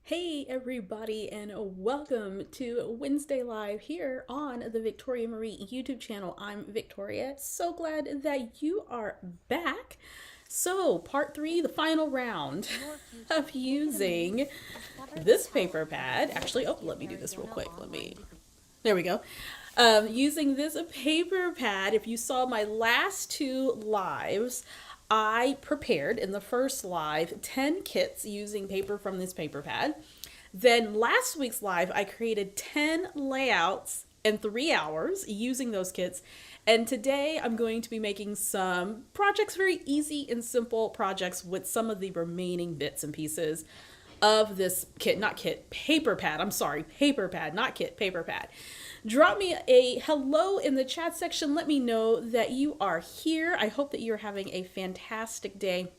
Hey everybody, and welcome to Wednesday Live here on the Victoria Marie YouTube channel. I'm Victoria. So glad that you are back. So part 3, the final round of using this paper pad. Actually, let me do this real quick. There we go. Using this paper pad. If you saw my last 2 lives, I prepared in the first live 10 kits using paper from this paper pad. Then last week's live, I created 10 layouts in 3 hours using those kits. And today I'm going to be making some projects, very easy and simple projects with some of the remaining bits and pieces of this paper pad. I'm sorry, paper pad, not kit, paper pad. Drop me a hello in the chat section. Let me know that you are here. I hope that you're having a fantastic day.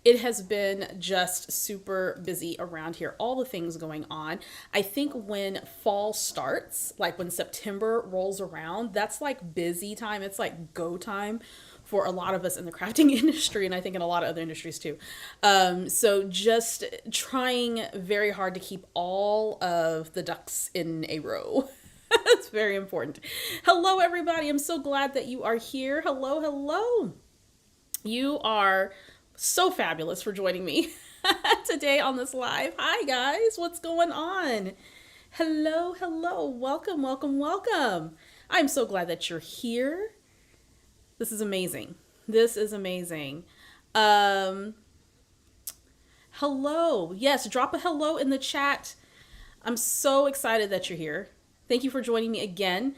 It has been just super busy around here. All the things going on. I think when fall starts, like when September rolls around, that's like busy time. It's like go time for a lot of us in the crafting industry, and I think in a lot of other industries too. So just trying very hard to keep all of the ducks in a row. It's very important. Hello, everybody. I'm so glad that you are here. Hello, hello. You are so fabulous for joining me today on this live. Hi, guys. What's going on? Hello, hello. Welcome, welcome, welcome. I'm so glad that you're here. This is amazing. This is amazing. Hello. Yes, drop a hello in the chat. I'm so excited that you're here. Thank you for joining me again.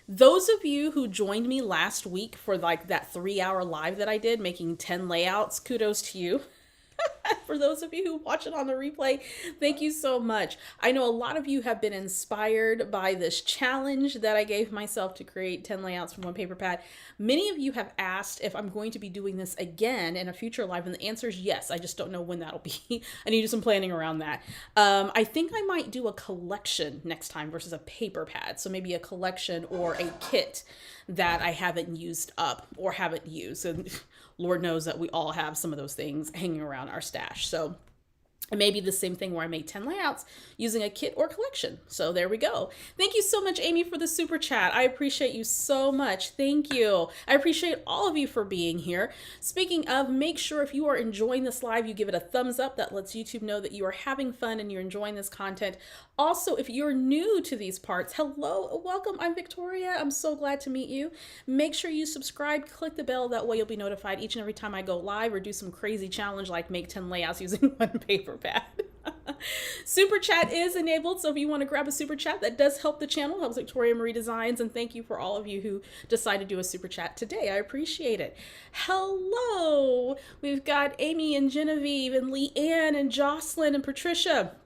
Those of you who joined me last week for like that 3-hour live that I did, making 10 layouts, kudos to you. For those of you who watch it on the replay, thank you so much. I know a lot of you have been inspired by this challenge that I gave myself to create 10 layouts from one paper pad. Many of you have asked if I'm going to be doing this again in a future live, and the answer is yes. I just don't know when that'll be. I need to do some planning around that. I think I might do a collection next time versus a paper pad. So maybe a collection or a kit that I haven't used up or haven't used. And Lord knows that we all have some of those things hanging around our stash. So it may be the same thing where I made 10 layouts using a kit or collection. So there we go. Thank you so much, Amy, for the super chat. I appreciate you so much. Thank you. I appreciate all of you for being here. Speaking of, make sure if you are enjoying this live, you give it a thumbs up. That lets YouTube know that you are having fun and you're enjoying this content. Also, if you're new to these parts, hello, welcome. I'm Victoria. I'm so glad to meet you. Make sure you subscribe, click the bell. That way you'll be notified each and every time I go live or do some crazy challenge like make 10 layouts using one paper pad. Super chat is enabled, so if you want to grab a super chat, that does help the channel, helps Victoria Marie Designs, and thank you for all of you who decide to do a super chat today. I appreciate it. Hello, we've got Amy and Genevieve and Leanne and Jocelyn and Patricia.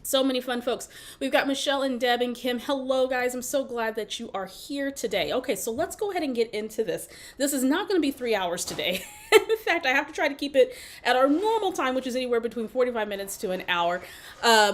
So many fun folks. We've got Michelle and Deb and Kim. Hello, guys. I'm so glad that you are here today. Okay, so let's go ahead and get into this. This is not going to be 3 hours today. In fact, I have to try to keep it at our normal time, which is anywhere between 45 minutes to an hour,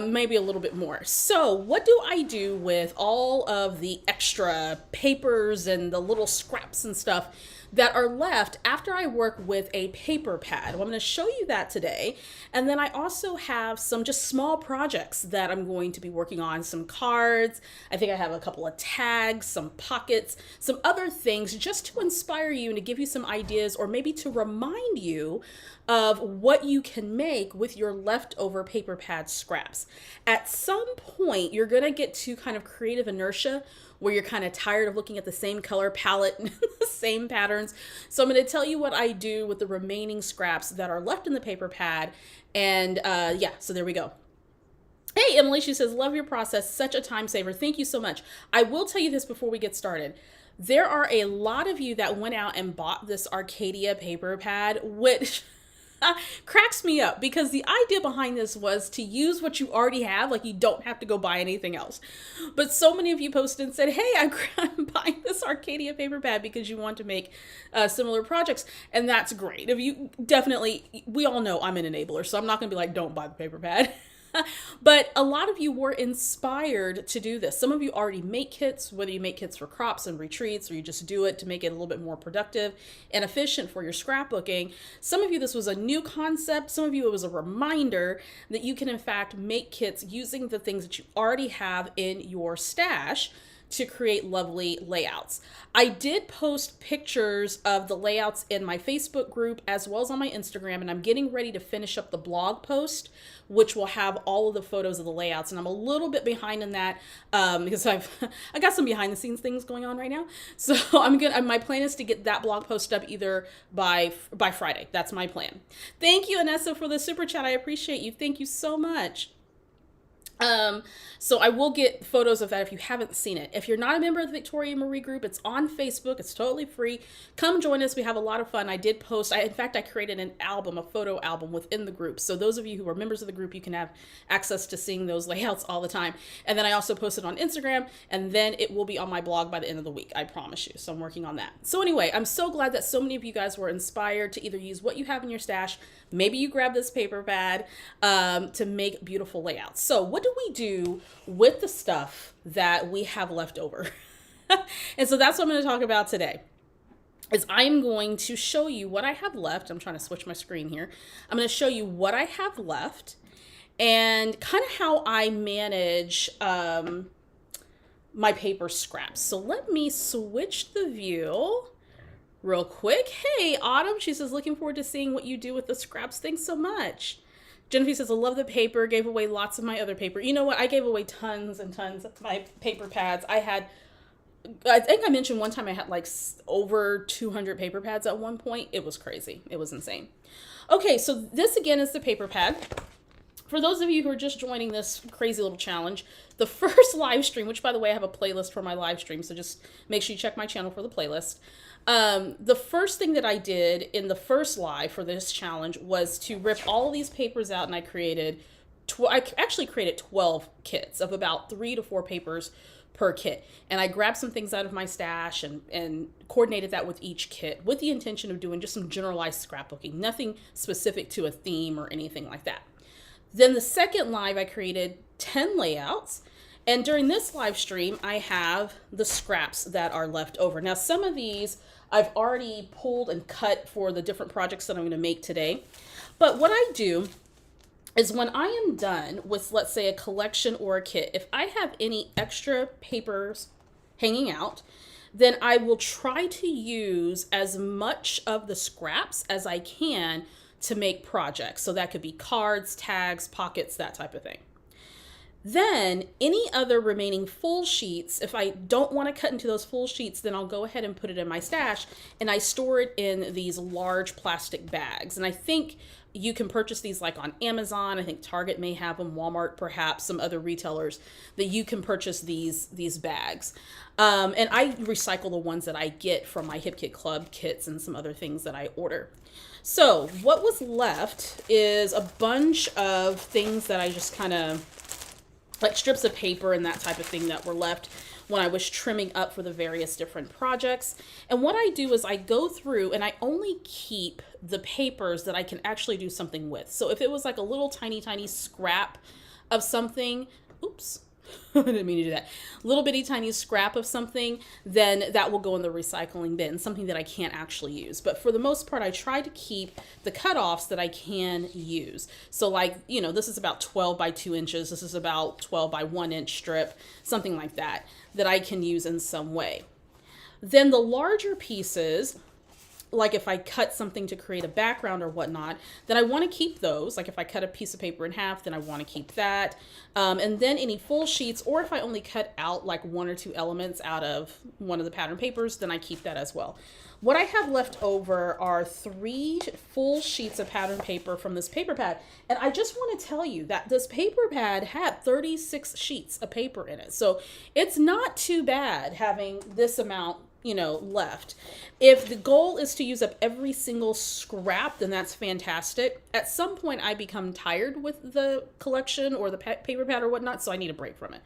maybe a little bit more. So what do I do with all of the extra papers and the little scraps and stuff that are left after I work with a paper pad? Well, I'm going to show you that today. And then I also have some just small projects that I'm going to be working on, some cards. I think I have a couple of tags, some pockets, some other things just to inspire you and to give you some ideas, or maybe to remind you of what you can make with your leftover paper pad scraps. At some point, you're going to get to kind of creative inertia where you're kind of tired of looking at the same color palette and the same patterns. So I'm going to tell you what I do with the remaining scraps that are left in the paper pad. And yeah, so there we go. Hey, Emily, she says, love your process. Such a time saver. Thank you so much. I will tell you this before we get started. There are a lot of you that went out and bought this Arcadia paper pad, which cracks me up, because the idea behind this was to use what you already have. Like, you don't have to go buy anything else. But so many of you posted and said, hey, I'm buying this Arcadia paper pad because you want to make similar projects. And that's great. If you definitely, we all know I'm an enabler, so I'm not going to be like, don't buy the paper pad. But a lot of you were inspired to do this. Some of you already make kits, whether you make kits for crops and retreats, or you just do it to make it a little bit more productive and efficient for your scrapbooking. Some of you, this was a new concept. Some of you, it was a reminder that you can in fact make kits using the things that you already have in your stash to create lovely layouts. I did post pictures of the layouts in my Facebook group as well as on my Instagram, and I'm getting ready to finish up the blog post, which will have all of the photos of the layouts. And I'm a little bit behind in that because I got some behind the scenes things going on right now. So my plan is to get that blog post up either by Friday. That's my plan. Thank you, Anessa, for the super chat. I appreciate you. Thank you so much. So I will get photos of that if you haven't seen it. If you're not a member of the Victoria Marie group, it's on Facebook. It's totally free. Come join us. We have a lot of fun. I did post, in fact, I created an album, a photo album within the group. So those of you who are members of the group, you can have access to seeing those layouts all the time. And then I also posted on Instagram, and then it will be on my blog by the end of the week. I promise you. So I'm working on that. So anyway, I'm so glad that so many of you guys were inspired to either use what you have in your stash. Maybe you grab this paper pad to make beautiful layouts. So what do we do with the stuff that we have left over? And so that's what I'm going to talk about today. Is I'm going to show you what I have left. I'm trying to switch my screen here. I'm going to show you what I have left and kind of how I manage my paper scraps. So let me switch the view real quick. Hey, Autumn, she says, looking forward to seeing what you do with the scraps. Thanks so much. Jennifer says, I love the paper, gave away lots of my other paper. You know what? I gave away tons and tons of my paper pads. I think I mentioned one time I had like over 200 paper pads at one point. It was crazy. It was insane. Okay, so this again is the paper pad. For those of you who are just joining this crazy little challenge, the first live stream, which by the way, I have a playlist for my live stream, so just make sure you check my channel for the playlist. The first thing that I did in the first live for this challenge was to rip all of these papers out, and I actually created 12 kits of about 3 to 4 papers per kit. And I grabbed some things out of my stash and coordinated that with each kit with the intention of doing just some generalized scrapbooking, nothing specific to a theme or anything like that. Then the second live, I created 10 layouts. And during this live stream, I have the scraps that are left over. Now, some of these I've already pulled and cut for the different projects that I'm going to make today. But what I do is when I am done with, let's say, a collection or a kit, if I have any extra papers hanging out, then I will try to use as much of the scraps as I can to make projects. So that could be cards, tags, pockets, that type of thing. Then any other remaining full sheets, if I don't want to cut into those full sheets, then I'll go ahead and put it in my stash, and I store it in these large plastic bags. And I think you can purchase these like on Amazon. I think Target may have them, Walmart, perhaps some other retailers that you can purchase these bags. And I recycle the ones that I get from my Hip Kit Club kits and some other things that I order. So what was left is a bunch of things that I just kind of, like strips of paper and that type of thing that were left when I was trimming up for the various different projects. And what I do is I go through and I only keep the papers that I can actually do something with. So if it was like a little tiny scrap of something, oops, I didn't mean to do that. Little bitty tiny scrap of something, then that will go in the recycling bin, something that I can't actually use. But for the most part, I try to keep the cutoffs that I can use. So like, you know, this is about 12 by 2 inches. This is about 12 by 1 inch strip, something like that, that I can use in some way. Then the larger pieces, like if I cut something to create a background or whatnot, then I want to keep those. Like if I cut a piece of paper in half, then I want to keep that. And then any full sheets, or if I only cut out like 1 or 2 elements out of one of the pattern papers, then I keep that as well. What I have left over are 3 full sheets of pattern paper from this paper pad. And I just want to tell you that this paper pad had 36 sheets of paper in it. So it's not too bad having this amount, you know, left. If the goal is to use up every single scrap, then that's fantastic. At some point I become tired with the collection or the paper pad or whatnot, so I need a break from it.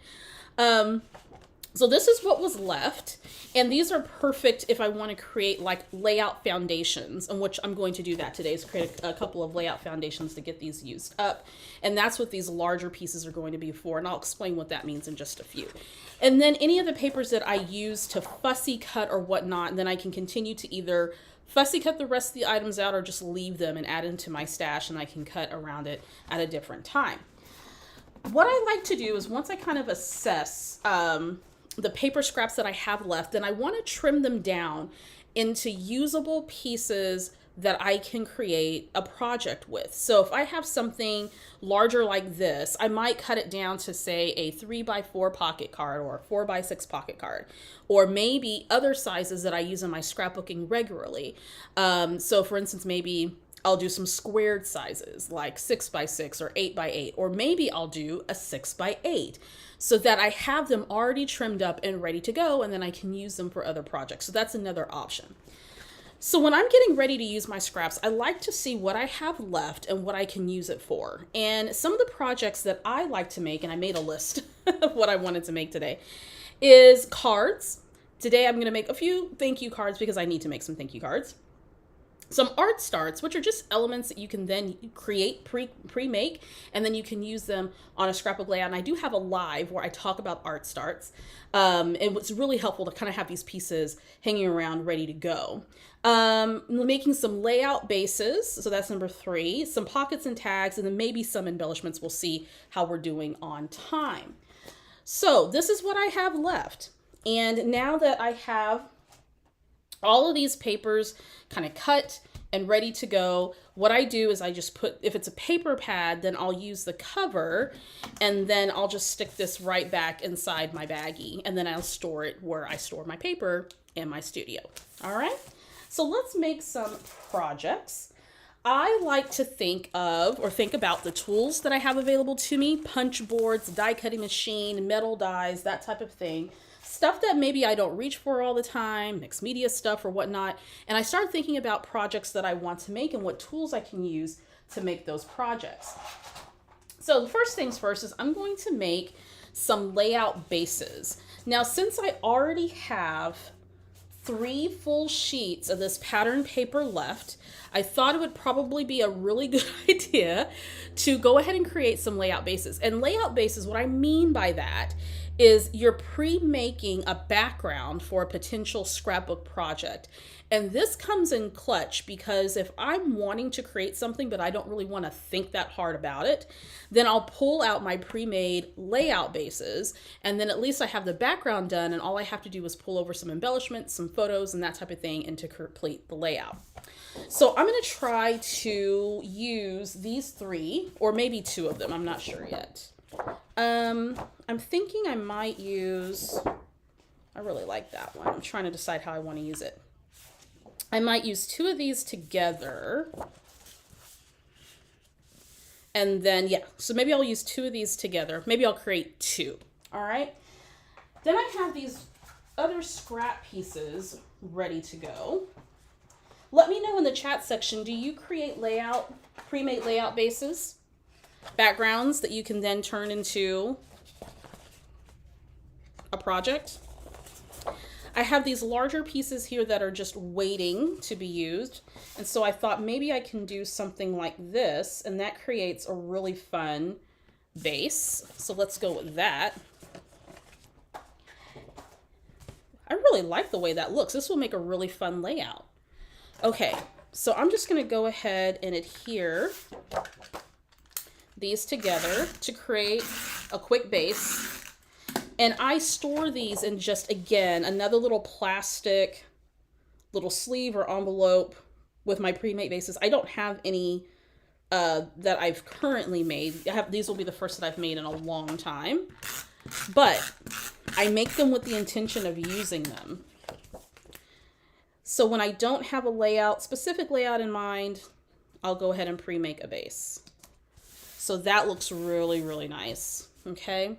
So this is what was left, and these are perfect if I want to create like layout foundations, in which I'm going to do that today, is create a couple of layout foundations to get these used up. And that's what these larger pieces are going to be for, and I'll explain what that means in just a few. And then any of the papers that I use to fussy cut or whatnot, and then I can continue to either fussy cut the rest of the items out or just leave them and add into my stash, and I can cut around it at a different time. What I like to do is once I kind of assess the paper scraps that I have left, then I want to trim them down into usable pieces that I can create a project with. So if I have something larger like this, I might cut it down to say a 3x4 pocket card or a 4x6 pocket card, or maybe other sizes that I use in my scrapbooking regularly. So for instance, maybe I'll do some squared sizes like 6x6 or 8x8, or maybe I'll do a 6x8 so that I have them already trimmed up and ready to go, and then I can use them for other projects. So that's another option. So when I'm getting ready to use my scraps, I like to see what I have left and what I can use it for. And some of the projects that I like to make, and I made a list of what I wanted to make today, is cards. Today I'm going to make a few thank you cards because I need to make some thank you cards. Some art starts, which are just elements that you can then create, pre-make, and then you can use them on a scrapbook layout. And I do have a live where I talk about art starts. And it's really helpful to kind of have these pieces hanging around ready to go. Making some layout bases, so that's number 3. Some pockets and tags, and then maybe some embellishments. We'll see how we're doing on time. So this is what I have left. And now that I have all of these papers kind of cut and ready to go, what I do is I just put, if it's a paper pad, then I'll use the cover, and then I'll just stick this right back inside my baggie, and then I'll store it where I store my paper in my studio. All right, so let's make some projects. I like to think about the tools that I have available to me: punch boards, die cutting machine, metal dies, that type of thing. Stuff that maybe I don't reach for all the time, mixed media stuff or whatnot. And I start thinking about projects that I want to make and what tools I can use to make those projects. So the first things first is I'm going to make some layout bases. Now, since I already have 3 full sheets of this pattern paper left, I thought it would probably be a really good idea to go ahead and create some layout bases. And layout bases, what I mean by that is you're pre-making a background for a potential scrapbook project. And this comes in clutch because if I'm wanting to create something but I don't really want to think that hard about it, then I'll pull out my pre-made layout bases, and then at least I have the background done, and all I have to do is pull over some embellishments, some photos, and that type of thing, and to complete the layout. So I'm going to try to use these 3, or maybe 2 of them, I'm not sure yet. I'm thinking I might use, I really like that one. I'm trying to decide how I want to use it. I might use 2 of these together. And then, yeah, so maybe I'll use 2 of these together. Maybe I'll create 2. All right. Then I have these other scrap pieces ready to go. Let me know in the chat section, do you create pre-made layout bases? Backgrounds that you can then turn into a project? I have these larger pieces here that are just waiting to be used. And so I thought maybe I can do something like this, and that creates a really fun base. So let's go with that. I really like the way that looks. This will make a really fun layout. Okay, so I'm just going to go ahead and adhere these together to create a quick base. And I store these in just, again, another little plastic little sleeve or envelope with my pre-made bases. I don't have any that I've currently made. These will be the first that I've made in a long time. But I make them with the intention of using them. So when I don't have a specific layout in mind, I'll go ahead and pre-make a base. So that looks really, really nice. Okay.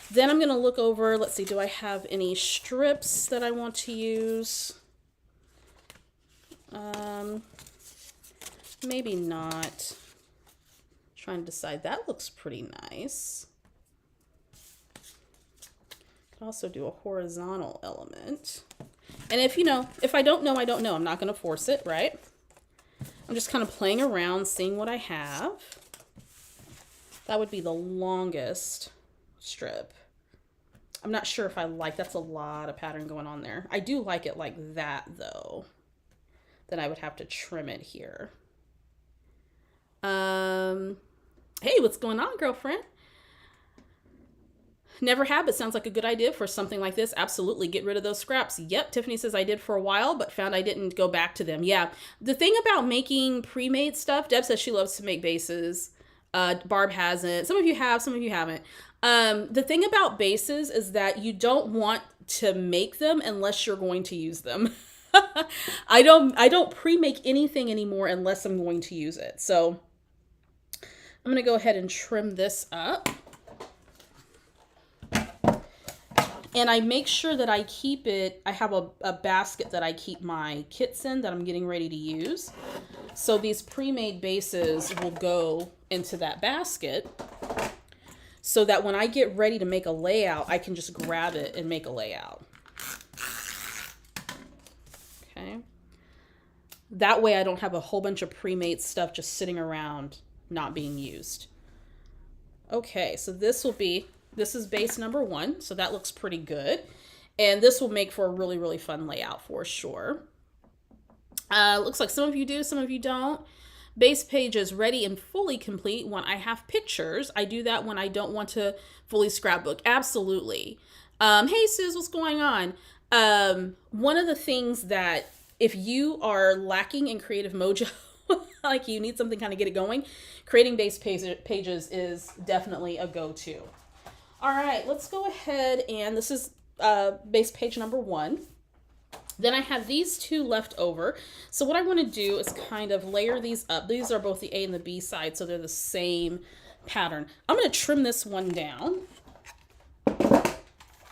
Then I'm going to look over, let's see, do I have any strips that I want to use? Maybe not. Trying to decide. That looks pretty nice. Could also do a horizontal element. And if, you know, if I don't know, I don't know. I'm not going to force it, right? I'm just kind of playing around, seeing what I have. That would be the longest strip. I'm not sure if I like, that's a lot of pattern going on there. I do like it like that though. Then I would have to trim it here. Hey, what's going on, girlfriend? Never have, but sounds like a good idea for something like this. Absolutely. Get rid of those scraps. Yep. Tiffany says I did for a while, but found I didn't go back to them. Yeah. The thing about making pre-made stuff, Deb says she loves to make bases. Barb hasn't. Some of you have, some of you haven't. The thing about bases is that you don't want to make them unless you're going to use them. I don't pre-make anything anymore unless I'm going to use it. So I'm going to go ahead and trim this up. And I make sure that I keep it, I have a basket that I keep my kits in that I'm getting ready to use. So these pre-made bases will go into that basket so that when I get ready to make a layout, I can just grab it and make a layout. Okay. That way I don't have a whole bunch of pre-made stuff just sitting around not being used. Okay, so this is base number 1, so that looks pretty good. And this will make for a really, really fun layout for sure. Looks like some of you do, some of you don't. Base page is ready and fully complete when I have pictures. I do that when I don't want to fully scrapbook. Absolutely. Hey, Sis, what's going on? One of the things that if you are lacking in creative mojo, like you need something kind of get it going, creating base pages is definitely a go-to. All right, let's go ahead, and this is base page number 1. Then I have these 2 left over. So what I want to do is kind of layer these up. These are both the A and the B side, so they're the same pattern. I'm going to trim this one down,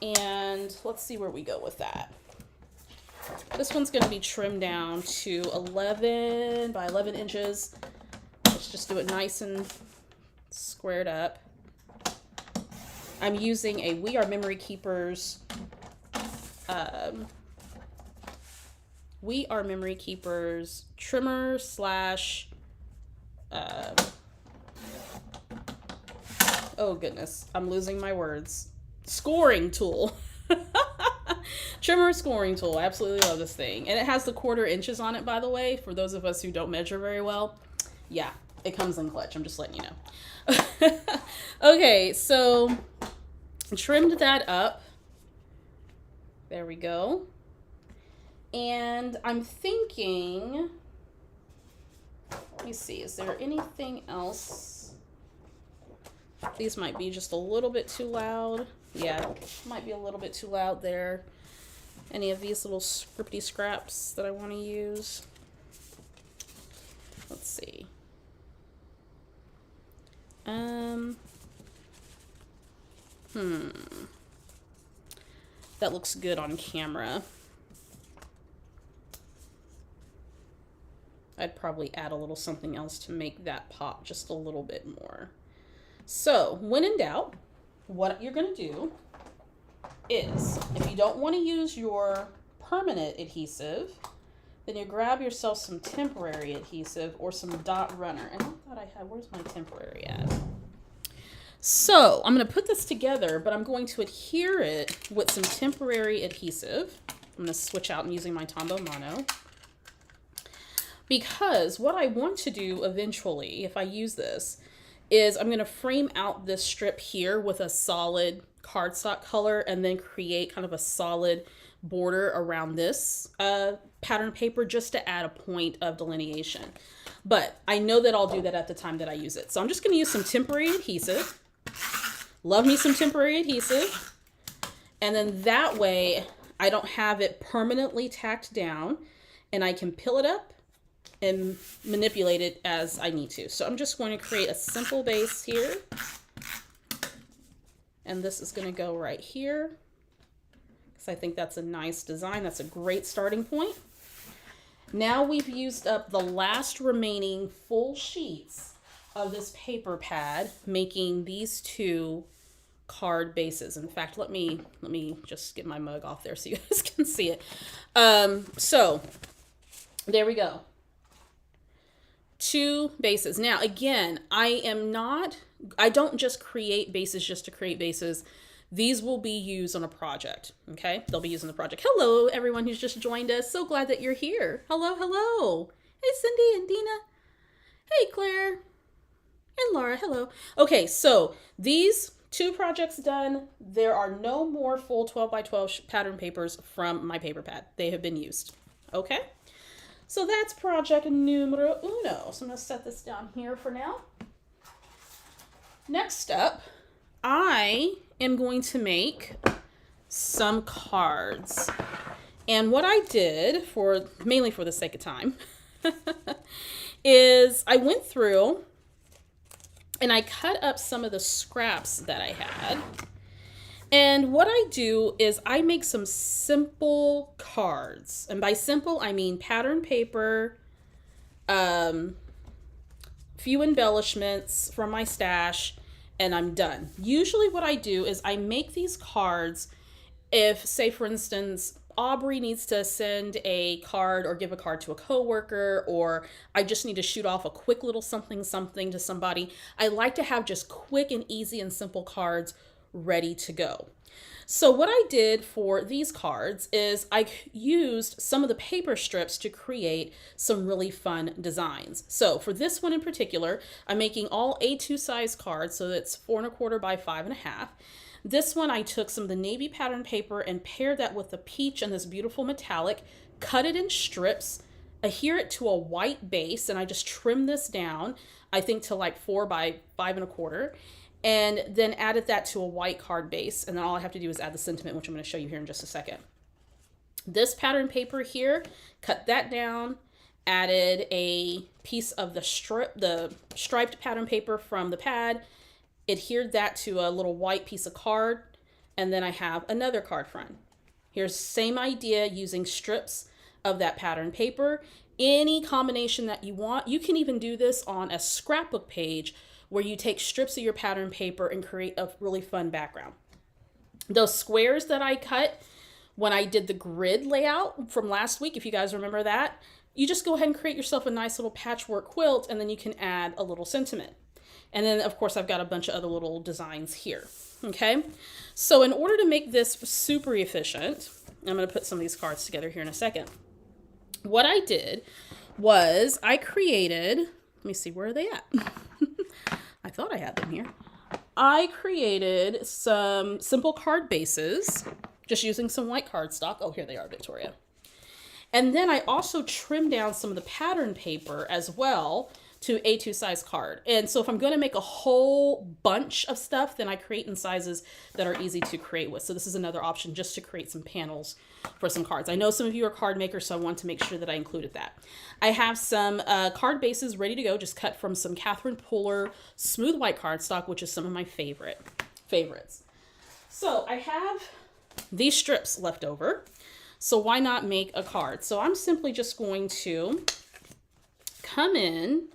and let's see where we go with that. This one's going to be trimmed down to 11 by 11 inches. Let's just do it nice and squared up. I'm using a We Are Memory Keepers We Are Memory Keepers trimmer slash oh goodness, I'm losing my words. Scoring tool. Trimmer scoring tool. I absolutely love this thing. And it has the 1/4 inches on it, by the way, for those of us who don't measure very well. Yeah, it comes in clutch. I'm just letting you know. Okay, so trimmed that up. There we go. And I'm thinking, let me see, is there anything else? These might be just a little bit too loud. Yeah, might be a little bit too loud there. Any of these little scripty scraps that I want to use. Let's see. That looks good on camera. I'd probably add a little something else to make that pop just a little bit more. So, when in doubt, what you're going to do is, if you don't want to use your permanent adhesive, then you grab yourself some temporary adhesive or some dot runner. And I thought I had, where's my temporary at? So, I'm going to put this together, but I'm going to adhere it with some temporary adhesive. I'm going to switch out and using my Tombow Mono. Because what I want to do eventually, if I use this, is I'm going to frame out this strip here with a solid cardstock color and then create kind of a solid border around this pattern paper just to add a point of delineation. But I know that I'll do that at the time that I use it. So I'm just going to use some temporary adhesive. Love me some temporary adhesive. And then that way I don't have it permanently tacked down and I can peel it up and manipulate it as I need to. So I'm just going to create a simple base here. And this is going to go right here, because I think that's a nice design. That's a great starting point. Now we've used up the last remaining full sheets of this paper pad, making these 2 card bases. In fact, let me just get my mug off there so you guys can see it. So there we go. 2 bases. Now, again, I don't just create bases just to create bases. These will be used on a project, okay? They'll be used on the project. Hello, everyone who's just joined us. So glad that you're here. Hello, hello. Hey, Cindy and Dina. Hey, Claire. And Laura, hello. Okay, so these 2 projects done. There are no more full 12 by 12 pattern papers from my paper pad. They have been used, okay? So that's project numero uno. So I'm going to set this down here for now. Next up, I am going to make some cards. And what I did, mainly for the sake of time, is I went through and I cut up some of the scraps that I had. And what I do is I make some simple cards. And by simple, I mean pattern paper, few embellishments from my stash, and I'm done. Usually what I do is I make these cards if, say for instance, Aubrey needs to send a card or give a card to a coworker, or I just need to shoot off a quick little something to somebody. I like to have just quick and easy and simple cards ready to go. So what I did for these cards is I used some of the paper strips to create some really fun designs. So for this one in particular, I'm making all A2 size cards, so that's 4 1/4 by 5 1/2. This one I took some of the navy pattern paper and paired that with the peach and this beautiful metallic, cut it in strips, adhere it to a white base, and I just trimmed this down, I think to like 4 by 5 1/4. And then added that to a white card base. And then all I have to do is add the sentiment, which I'm going to show you here in just a second. This pattern paper here, cut that down, added a piece of the striped pattern paper from the pad, adhered that to a little white piece of card, and then I have another card front. Here's the same idea using strips of that pattern paper. Any combination that you want. You can even do this on a scrapbook page where you take strips of your pattern paper and create a really fun background. Those squares that I cut when I did the grid layout from last week, if you guys remember that, you just go ahead and create yourself a nice little patchwork quilt, and then you can add a little sentiment. And then of course I've got a bunch of other little designs here. Okay, so in order to make this super efficient, I'm going to put some of these cards together here in a second. What I did was I created, let me see, where are they at? I thought I had them here. I created some simple card bases, just using some white cardstock. Oh, here they are, Victoria. And then I also trimmed down some of the pattern paper as well to A2 size card. And so if I'm going to make a whole bunch of stuff, then I create in sizes that are easy to create with. So this is another option just to create some panels for some cards. I know some of you are card makers, so I want to make sure that I included that. I have some card bases ready to go, just cut from some Catherine Puller smooth white cardstock, which is some of my favorites. So I have these strips left over, so why not make a card? So I'm simply just going to come in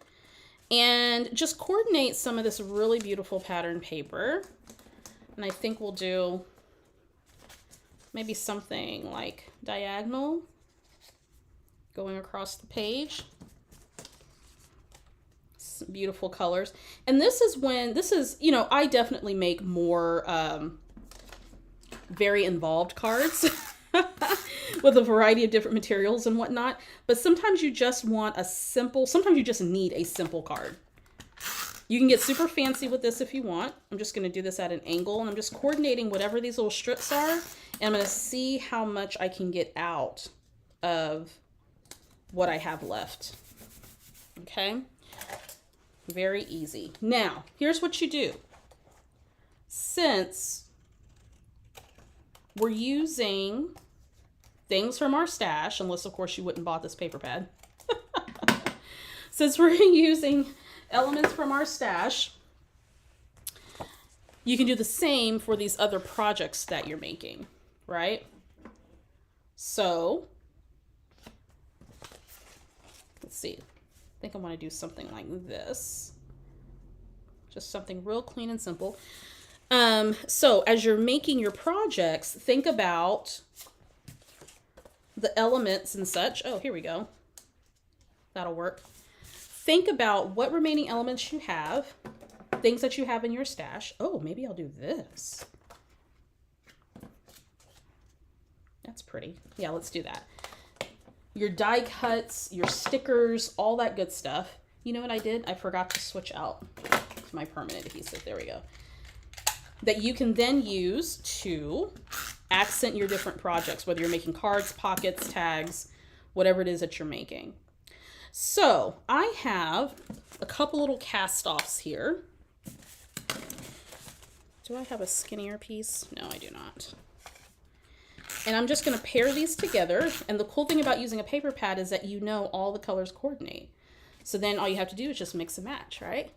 and just coordinate some of this really beautiful pattern paper. And I think we'll do maybe something like diagonal going across the page. Some beautiful colors. And this is, you know, I definitely make more very involved cards with a variety of different materials and whatnot. But sometimes you just want sometimes you just need a simple card. You can get super fancy with this if you want. I'm just going to do this at an angle, and I'm just coordinating whatever these little strips are. And I'm going to see how much I can get out of what I have left. Okay. Very easy. Now, here's what you do. Since we're using things from our stash, unless of course you wouldn't bought this paper pad. Since we're using elements from our stash, you can do the same for these other projects that you're making, right? So, let's see. I think I want to do something like this. Just something real clean and simple. So as you're making your projects, think about the elements and such. Oh, here we go. That'll work. Think about what remaining elements you have, things that you have in your stash. Oh, maybe I'll do this. That's pretty. Yeah, let's do that. Your die cuts, your stickers, all that good stuff. You know what I did? I forgot to switch out to my permanent adhesive. There we go. That you can then use to accent your different projects, whether you're making cards, pockets, tags, whatever it is that you're making. So I have a couple little cast-offs here. Do I have a skinnier piece? No, I do not. And I'm just going to pair these together. And the cool thing about using a paper pad is that you know all the colors coordinate. So then all you have to do is just mix and match, right?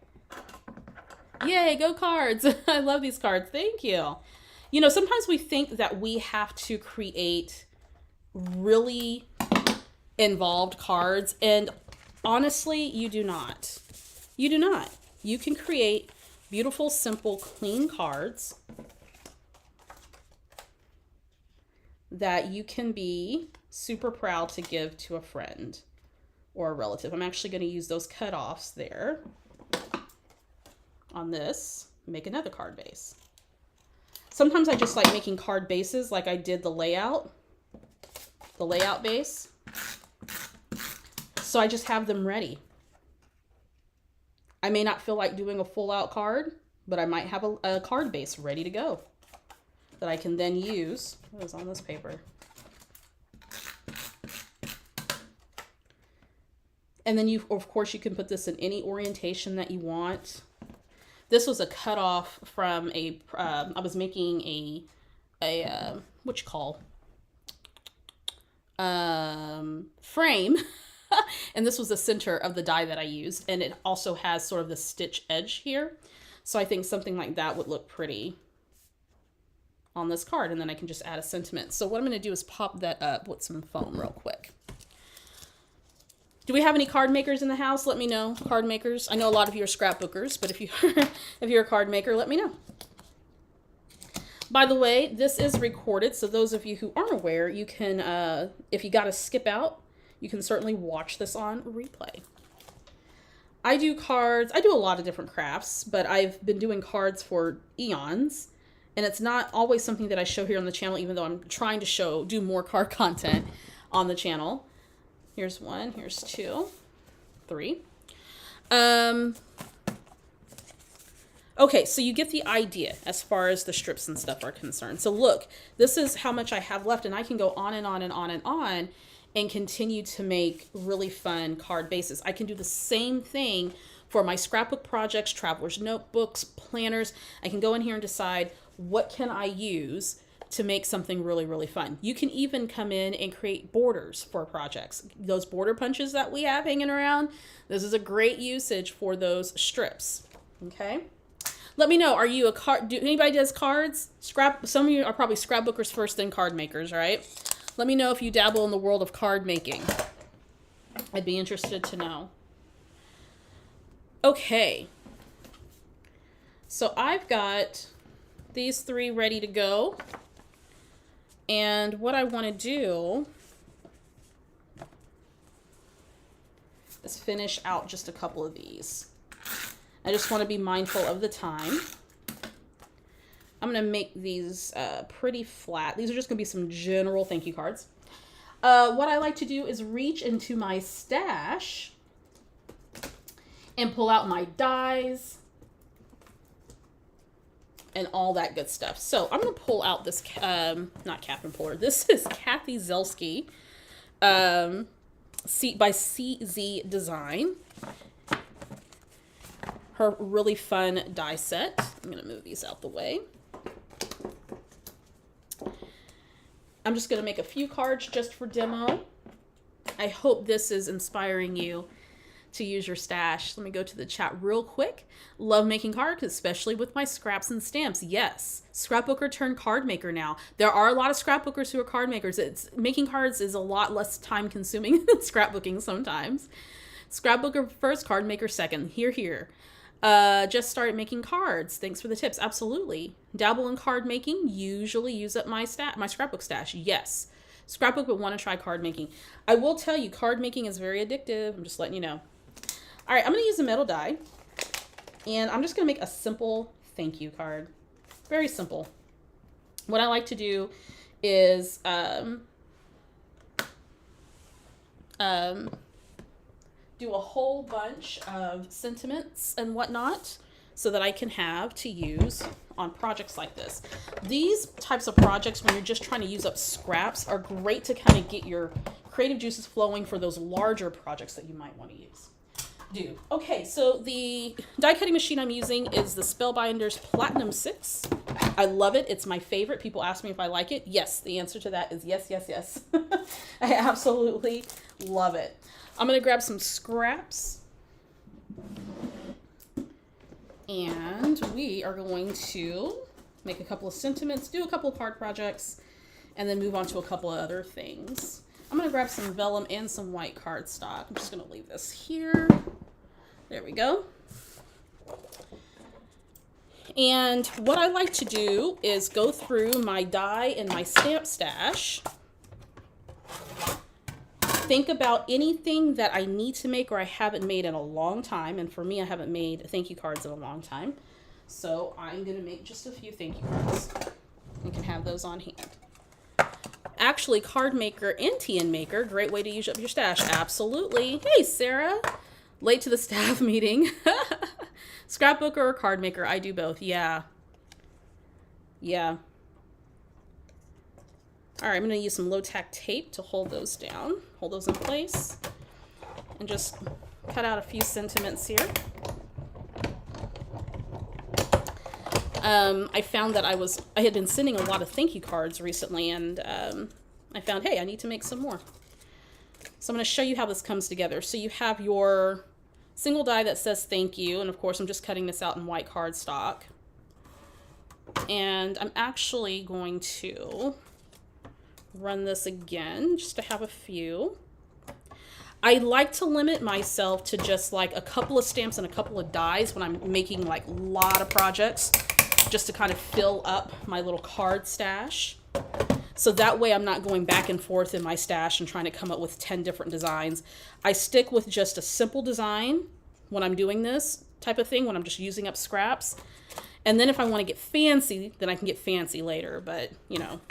Yay, go cards. I love these cards. Thank you. You know, sometimes we think that we have to create really involved cards. And honestly, you do not. You do not. You can create beautiful, simple, clean cards that you can be super proud to give to a friend or a relative. I'm actually going to use those cutoffs there on this, make another card base. Sometimes I just like making card bases like I did the layout base. So I just have them ready. I may not feel like doing a full out card, but I might have a card base ready to go that I can then use. What is on this paper? And then you, of course, you can put this in any orientation that you want. This was a cutoff from a, I was making a what you call, frame. And this was the center of the die that I used. And it also has sort of the stitch edge here. So I think something like that would look pretty on this card. And then I can just add a sentiment. So what I'm going to do is pop that up with some foam real quick. Do we have any card makers in the house? Let me know, card makers. I know a lot of you are scrapbookers, but if you're a card maker, let me know. By the way, this is recorded, so those of you who aren't aware, you can, if you got to skip out, you can certainly watch this on replay. I do cards. I do a lot of different crafts, but I've been doing cards for eons, and it's not always something that I show here on the channel, even though I'm trying to do more card content on the channel. Here's one, here's two, three. Okay, so you get the idea as far as the strips and stuff are concerned. So look, this is how much I have left, and I can go on and on and on and on and continue to make really fun card bases. I can do the same thing for my scrapbook projects, traveler's notebooks, planners. I can go in here and decide what can I use to make something really, really fun. You can even come in and create borders for projects. Those border punches that we have hanging around, this is a great usage for those strips, okay? Let me know, are you a card, anybody does cards? Some of you are probably scrapbookers first, then card makers, right? Let me know if you dabble in the world of card making. I'd be interested to know. Okay. So I've got these three ready to go. And what I want to do is finish out just a couple of these. I just want to be mindful of the time. I'm going to make these pretty flat. These are just going to be some general thank you cards. What I like to do is reach into my stash and pull out my dies and all that good stuff. So I'm going to pull out this, not Cap and Puller. This is Kathy Zelski by CZ Design. Her really fun die set. I'm going to move these out the way. I'm just going to make a few cards just for demo. I hope this is inspiring you to use your stash. Let me go to the chat real quick. Love making cards, especially with my scraps and stamps. Yes, scrapbooker turned card maker now. There are a lot of scrapbookers who are card makers. Making cards is a lot less time consuming than scrapbooking sometimes. Scrapbooker first, card maker second. Here, here. Just started making cards. Thanks for the tips. Absolutely. Dabble in card making. Usually use up my scrapbook stash. Yes. Scrapbook, but want to try card making. I will tell you, card making is very addictive. I'm just letting you know. All right, I'm going to use a metal die. And I'm just going to make a simple thank you card. Very simple. What I like to do is do a whole bunch of sentiments and whatnot so that I can have to use on projects like this. These types of projects, when you're just trying to use up scraps, are great to kind of get your creative juices flowing for those larger projects that you might want to do. Okay, so the die cutting machine I'm using is the Spellbinders Platinum 6. I love it. It's my favorite. People ask me if I like it. Yes, the answer to that is yes, yes, yes. I absolutely love it. I'm going to grab some scraps. And we are going to make a couple of sentiments, do a couple of card projects, and then move on to a couple of other things. I'm going to grab some vellum and some white cardstock. I'm just going to leave this here. There we go. And what I like to do is go through my die and my stamp stash. Think about anything that I need to make or I haven't made in a long time. And for me, I haven't made thank you cards in a long time. So I'm going to make just a few thank you cards. You can have those on hand. Actually, Card Maker and TN Maker, great way to use up your stash. Absolutely. Hey, Sarah. Late to the staff meeting. Scrapbooker or Card Maker? I do both. Yeah. Yeah. All right, I'm going to use some low-tack tape to hold those down, hold those in place, and just cut out a few sentiments here. I found that I had been sending a lot of thank you cards recently, and I found, hey, I need to make some more. So I'm going to show you how this comes together. So you have your single die that says thank you, and of course I'm just cutting this out in white cardstock. And I'm actually going to run this again just to have a few. I like to limit myself to just like a couple of stamps and a couple of dies when I'm making like a lot of projects, just to kind of fill up my little card stash. So that way I'm not going back and forth in my stash and trying to come up with 10 different designs. I stick with just a simple design when I'm doing this type of thing, when I'm just using up scraps. And then if I want to get fancy, then I can get fancy later. But, you know,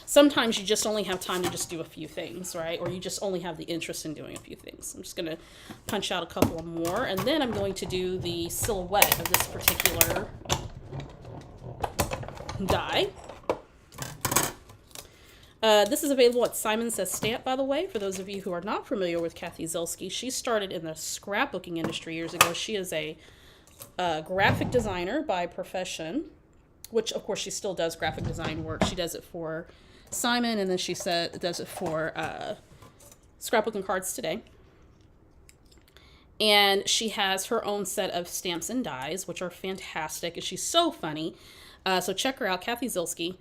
sometimes you just only have time to just do a few things, right? Or you just only have the interest in doing a few things. I'm just going to punch out a couple more, and then I'm going to do the silhouette of this particular die. This is available at Simon Says Stamp, by the way. For those of you who are not familiar with Kathy Zielski, she started in the scrapbooking industry years ago. She is a graphic designer by profession, which of course she still does graphic design work. She does it for Simon, and then she does it for Scrapbooking Cards Today. And she has her own set of stamps and dies, which are fantastic, and she's so funny. So check her out, Kathy Zielski,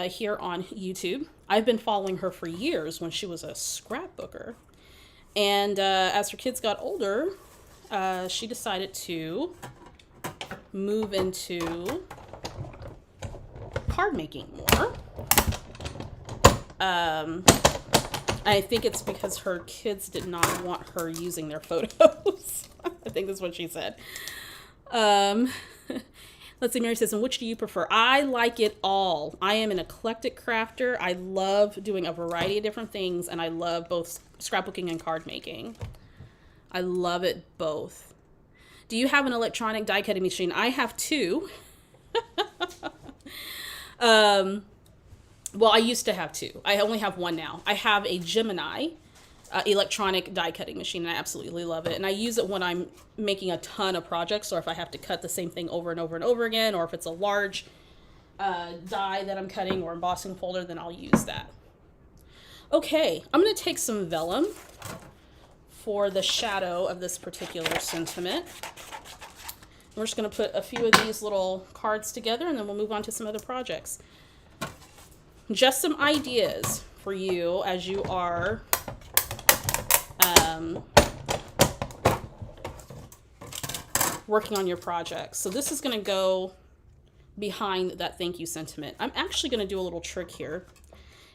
here on YouTube. I've been following her for years when she was a scrapbooker. And as her kids got older, she decided to move into card making more. I think it's because her kids did not want her using their photos. I think that's what she said. Let's see, Mary says, and which do you prefer? I like it all. I am an eclectic crafter. I love doing a variety of different things, and I love both scrapbooking and card making. I love it both. Do you have an electronic die cutting machine? I have two. Well, I used to have two. I only have one now. I have a Gemini electronic die cutting machine, and I absolutely love it. And I use it when I'm making a ton of projects, or if I have to cut the same thing over and over and over again, or if it's a large die that I'm cutting or embossing folder, then I'll use that. Okay, I'm going to take some vellum for the shadow of this particular sentiment. We're just going to put a few of these little cards together, and then we'll move on to some other projects. Just some ideas for you as you are working on your project. So this is going to go behind that thank you sentiment. I'm actually going to do a little trick here.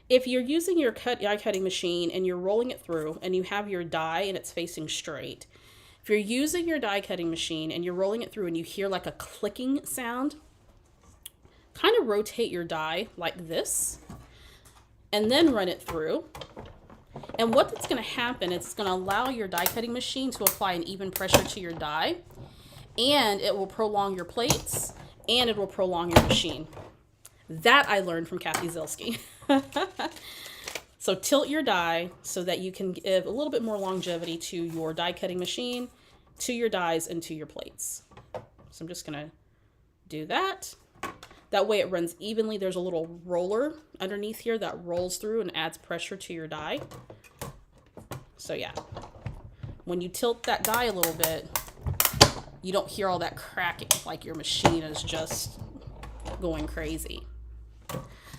If you're using your die cutting machine and you're rolling it through and you have your die and it's facing straight, if you're using your die cutting machine and you're rolling it through and you hear like a clicking sound, kind of rotate your die like this and then run it through. And what that's going to happen, it's going to allow your die cutting machine to apply an even pressure to your die, and it will prolong your plates and it will prolong your machine. That I learned from Kathy Zilski. So tilt your die so that you can give a little bit more longevity to your die cutting machine, to your dies, and to your plates. So I'm just going to do that. That way it runs evenly. There's a little roller underneath here that rolls through and adds pressure to your die. So yeah, when you tilt that die a little bit, you don't hear all that cracking like your machine is just going crazy.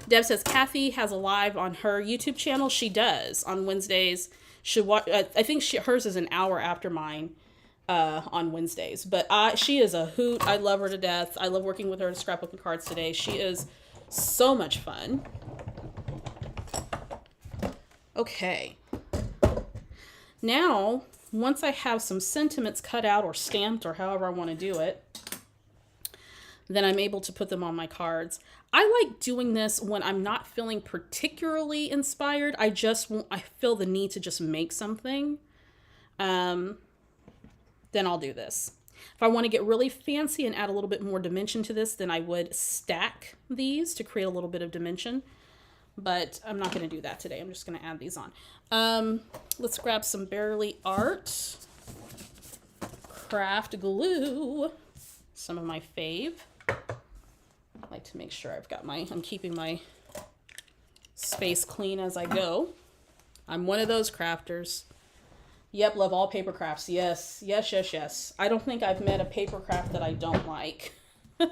Deb says Kathy has a live on her YouTube channel. She does on Wednesdays. I think hers is an hour after mine on Wednesdays. But she is a hoot. I love her to death. I love working with her to scrapbooking cards today. She is so much fun. Okay. Now, once I have some sentiments cut out or stamped or however I want to do it, then I'm able to put them on my cards. I like doing this when I'm not feeling particularly inspired. I feel the need to just make something. Then I'll do this. If I want to get really fancy and add a little bit more dimension to this, then I would stack these to create a little bit of dimension. But I'm not going to do that today. I'm just going to add these on. Let's grab some Barely Art. Craft glue. Some of my fave. I like to make sure I'm keeping my space clean as I go. I'm one of those crafters. Yep, love all paper crafts. Yes, yes, yes, yes. I don't think I've met a paper craft that I don't like. All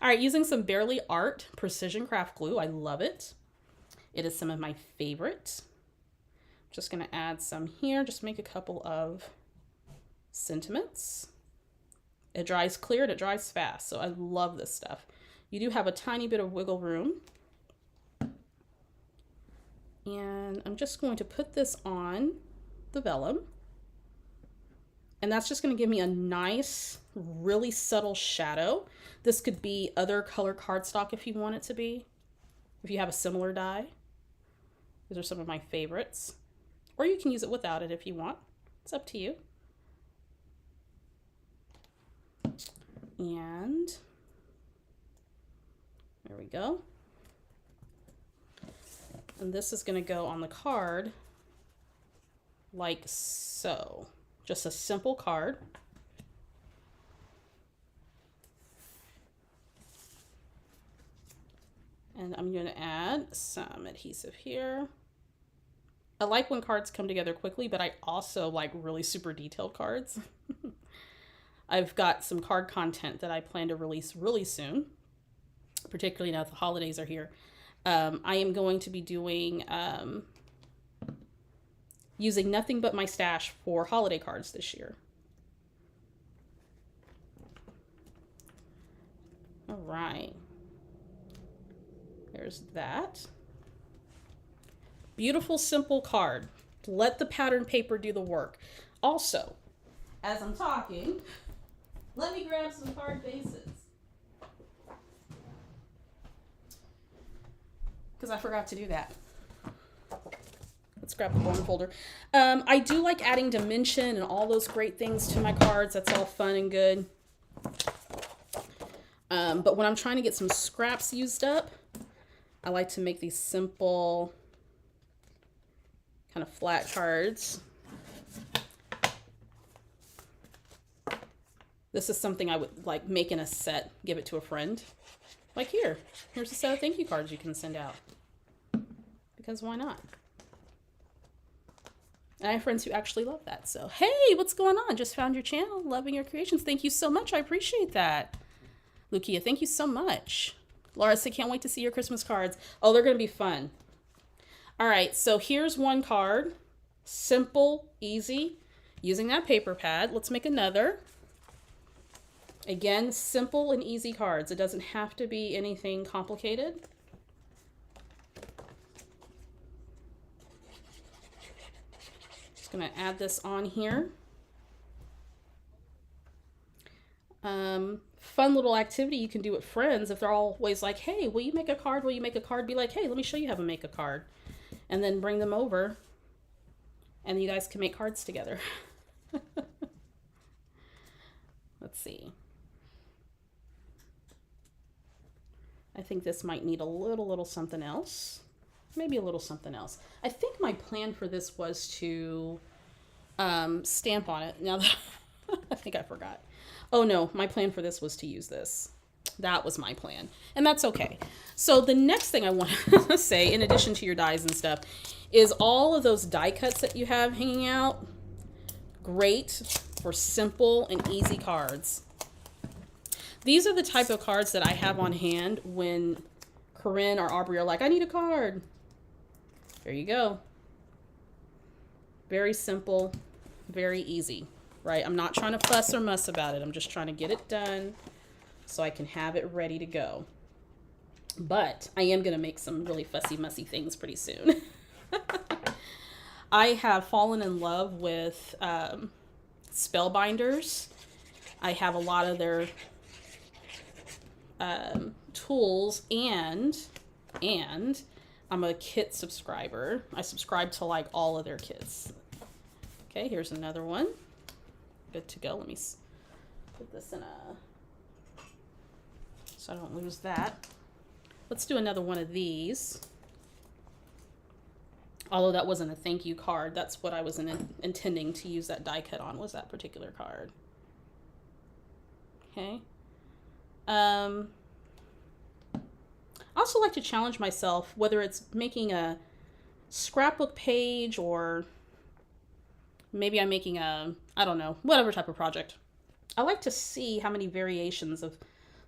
right, using some Barely Art Precision Craft Glue. I love it. It is some of my favorite. Just going to add some here. Just make a couple of sentiments. It dries clear and it dries fast, so I love this stuff. You do have a tiny bit of wiggle room. And I'm just going to put this on the vellum. And that's just going to give me a nice, really subtle shadow. This could be other color cardstock if you want it to be. If you have a similar die. These are some of my favorites. Or you can use it without it if you want. It's up to you. And there we go. And this is going to go on the card like so. Just a simple card. And I'm going to add some adhesive here. I like when cards come together quickly, but I also like really super detailed cards. I've got some card content that I plan to release really soon, particularly now that the holidays are here. I am going to be doing, using nothing but my stash for holiday cards this year. All right. There's that. Beautiful, simple card. Let the pattern paper do the work. Also, as I'm talking, let me grab some card bases. Because I forgot to do that. Let's grab the bone folder. I do like adding dimension and all those great things to my cards. That's all fun and good. But when I'm trying to get some scraps used up, I like to make these simple kind of flat cards. This is something I would like make in a set, give it to a friend. Like here's a set of thank you cards you can send out. Because why not? And I have friends who actually love that. So, hey, what's going on? Just found your channel, loving your creations. Thank you so much. I appreciate that. Lukia, thank you so much. Laura said, can't wait to see your Christmas cards. Oh, they're going to be fun. All right, so here's one card. Simple, easy. Using that paper pad. Let's make another. Again, simple and easy cards. It doesn't have to be anything complicated. Just gonna add this on here. Fun little activity you can do with friends if they're always like, hey, will you make a card? Will you make a card? Be like, hey, let me show you how to make a card. And then bring them over and you guys can make cards together. Let's see. I think this might need a little something else. Maybe a little something else. I think my plan for this was to stamp on it. Now, I think I forgot. Oh no, my plan for this was to use this. That was my plan. And that's okay. So the next thing I want to say, in addition to your dies and stuff, is all of those die cuts that you have hanging out. Great for simple and easy cards. These are the type of cards that I have on hand when Corinne or Aubrey are like, I need a card. There you go. Very simple, very easy, right? I'm not trying to fuss or muss about it. I'm just trying to get it done so I can have it ready to go. But I am going to make some really fussy, mussy things pretty soon. I have fallen in love with Spellbinders. I have a lot of their tools, and I'm a kit subscriber. I subscribe to like all of their kits. Okay, here's another one. Good to go. Let me put this in so I don't lose that. Let's do another one of these. Although that wasn't a thank you card, that's what I was intending to use that die cut on, was that particular card. Okay. I also like to challenge myself, whether it's making a scrapbook page or maybe I'm making a, I don't know, whatever type of project. I like to see how many variations of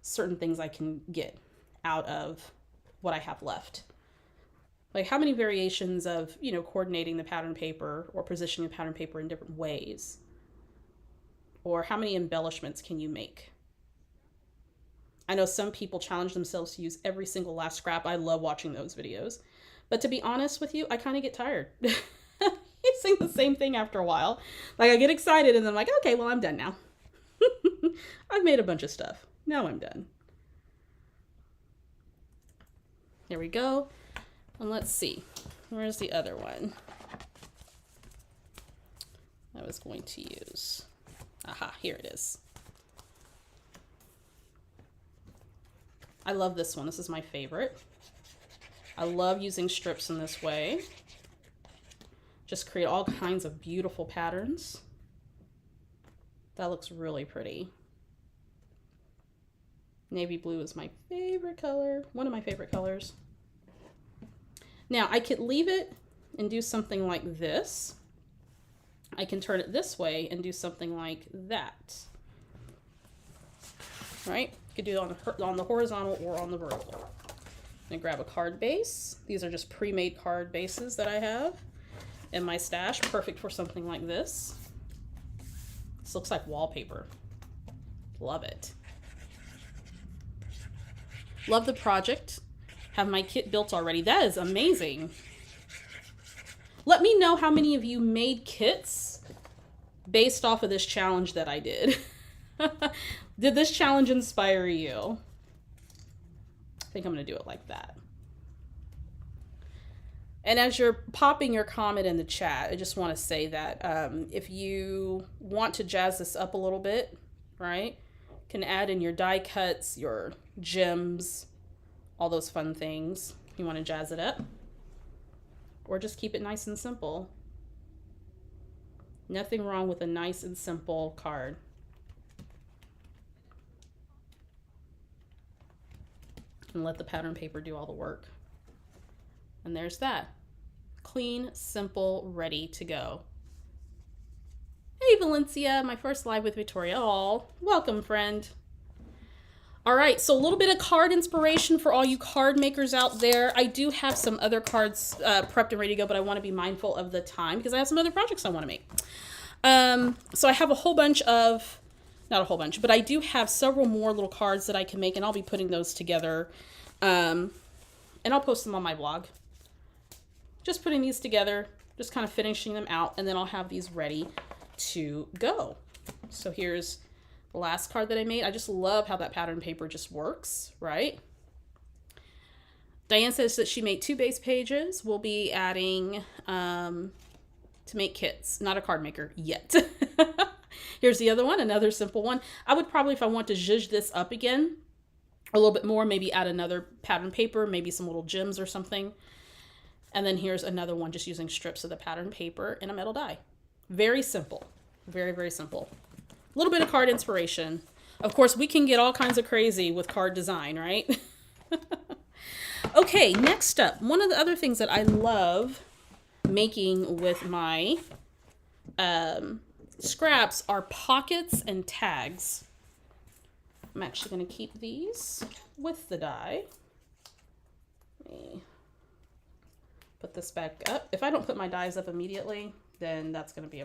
certain things I can get out of what I have left. Like how many variations of, you know, coordinating the pattern paper or positioning the pattern paper in different ways. Or how many embellishments can you make? I know some people challenge themselves to use every single last scrap. I love watching those videos. But to be honest with you, I kind of get tired. Using the same thing after a while. Like I get excited and then I'm like, okay, well, I'm done now. I've made a bunch of stuff. Now I'm done. There we go. And let's see. Where's the other one I was going to use? Aha, here it is. I love this one. This is my favorite. I love using strips in this way. Just create all kinds of beautiful patterns. That looks really pretty. Navy blue is my favorite color. One of my favorite colors. Now I could leave it and do something like this. I can turn it this way and do something like that. Right? You could do it on the horizontal or on the vertical. I'm gonna grab a card base. These are just pre-made card bases that I have in my stash. Perfect for something like this. This looks like wallpaper. Love it. Love the project. Have my kit built already. That is amazing. Let me know how many of you made kits based off of this challenge that I did. Did this challenge inspire you? I think I'm going to do it like that. And as you're popping your comment in the chat, I just want to say that if you want to jazz this up a little bit, right, can add in your die cuts, your gems, all those fun things. You want to jazz it up, or just keep it nice and simple. Nothing wrong with a nice and simple card. And let the pattern paper do all the work. And there's that. Clean, simple, ready to go. Hey Valencia, my first live with Victoria. Oh, welcome friend. All right, so a little bit of card inspiration for all you card makers out there. I do have some other cards prepped and ready to go, but I want to be mindful of the time because I have some other projects I want to make. So I have a whole bunch of not a whole bunch, but I do have several more little cards that I can make, and I'll be putting those together. And I'll post them on my blog. Just putting these together, just kind of finishing them out, and then I'll have these ready to go. So here's the last card that I made. I just love how that pattern paper just works, right? Diane says that she made 2 base pages. We'll be adding to make kits. Not a card maker yet. Here's the other one, another simple one. I would probably, if I want to zhuzh this up again a little bit more, maybe add another pattern paper, maybe some little gems or something. And then here's another one just using strips of the pattern paper and a metal die. Very simple. Very, very simple. A little bit of card inspiration. Of course, we can get all kinds of crazy with card design, right? Okay, next up, one of the other things that I love making with my scraps are pockets and tags. I'm actually going to keep these with the die. Let me put this back up. If I don't put my dies up immediately, then that's going to be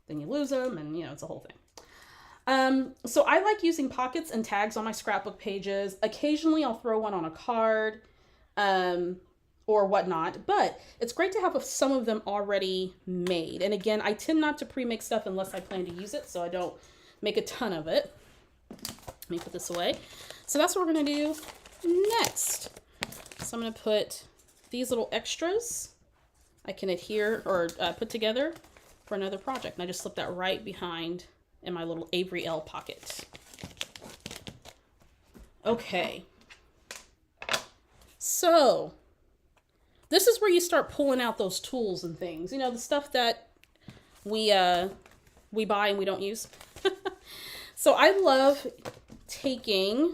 then you lose them, and it's a whole thing. So I like using pockets and tags on my scrapbook pages. Occasionally I'll throw one on a card or whatnot, but it's great to have some of them already made. And again, I tend not to pre-make stuff unless I plan to use it, so I don't make a ton of it. Let me put this away. So that's what we're going to do next. So I'm going to put these little extras I can adhere or put together for another project. And I just slip that right behind in my little Avery L pocket. Okay. So this is where you start pulling out those tools and things, the stuff that we buy and we don't use. So I love taking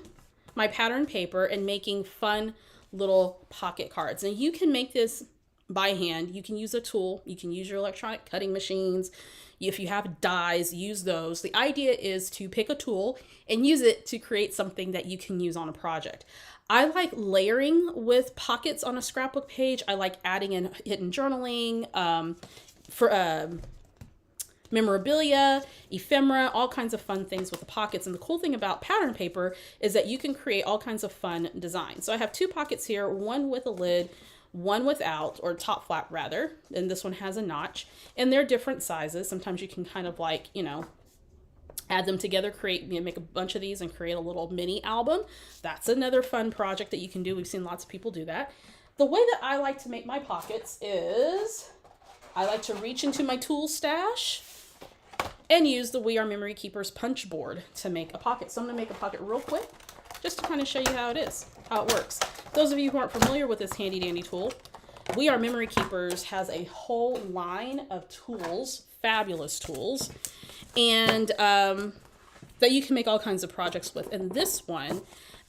my pattern paper and making fun little pocket cards. And you can make this by hand. You can use a tool. You can use your electronic cutting machines. If you have dies, use those. The idea is to pick a tool and use it to create something that you can use on a project. I like layering with pockets on a scrapbook page. I like adding in hidden journaling, for memorabilia, ephemera, all kinds of fun things with the pockets. And the cool thing about pattern paper is that you can create all kinds of fun designs. So I have 2 pockets here, one with a lid, one without, or top flap rather, and this one has a notch, and they're different sizes. Sometimes you can kind of like, add them together, make a bunch of these and create a little mini album. That's another fun project that you can do. We've seen lots of people do that. The way that I like to make my pockets is I like to reach into my tool stash and use the We Are Memory Keepers punch board to make a pocket. So I'm going to make a pocket real quick just to kind of show you how it works. Those of you who aren't familiar with this handy dandy tool, We Are Memory Keepers has a whole line of tools, fabulous tools, and that you can make all kinds of projects with. And this one,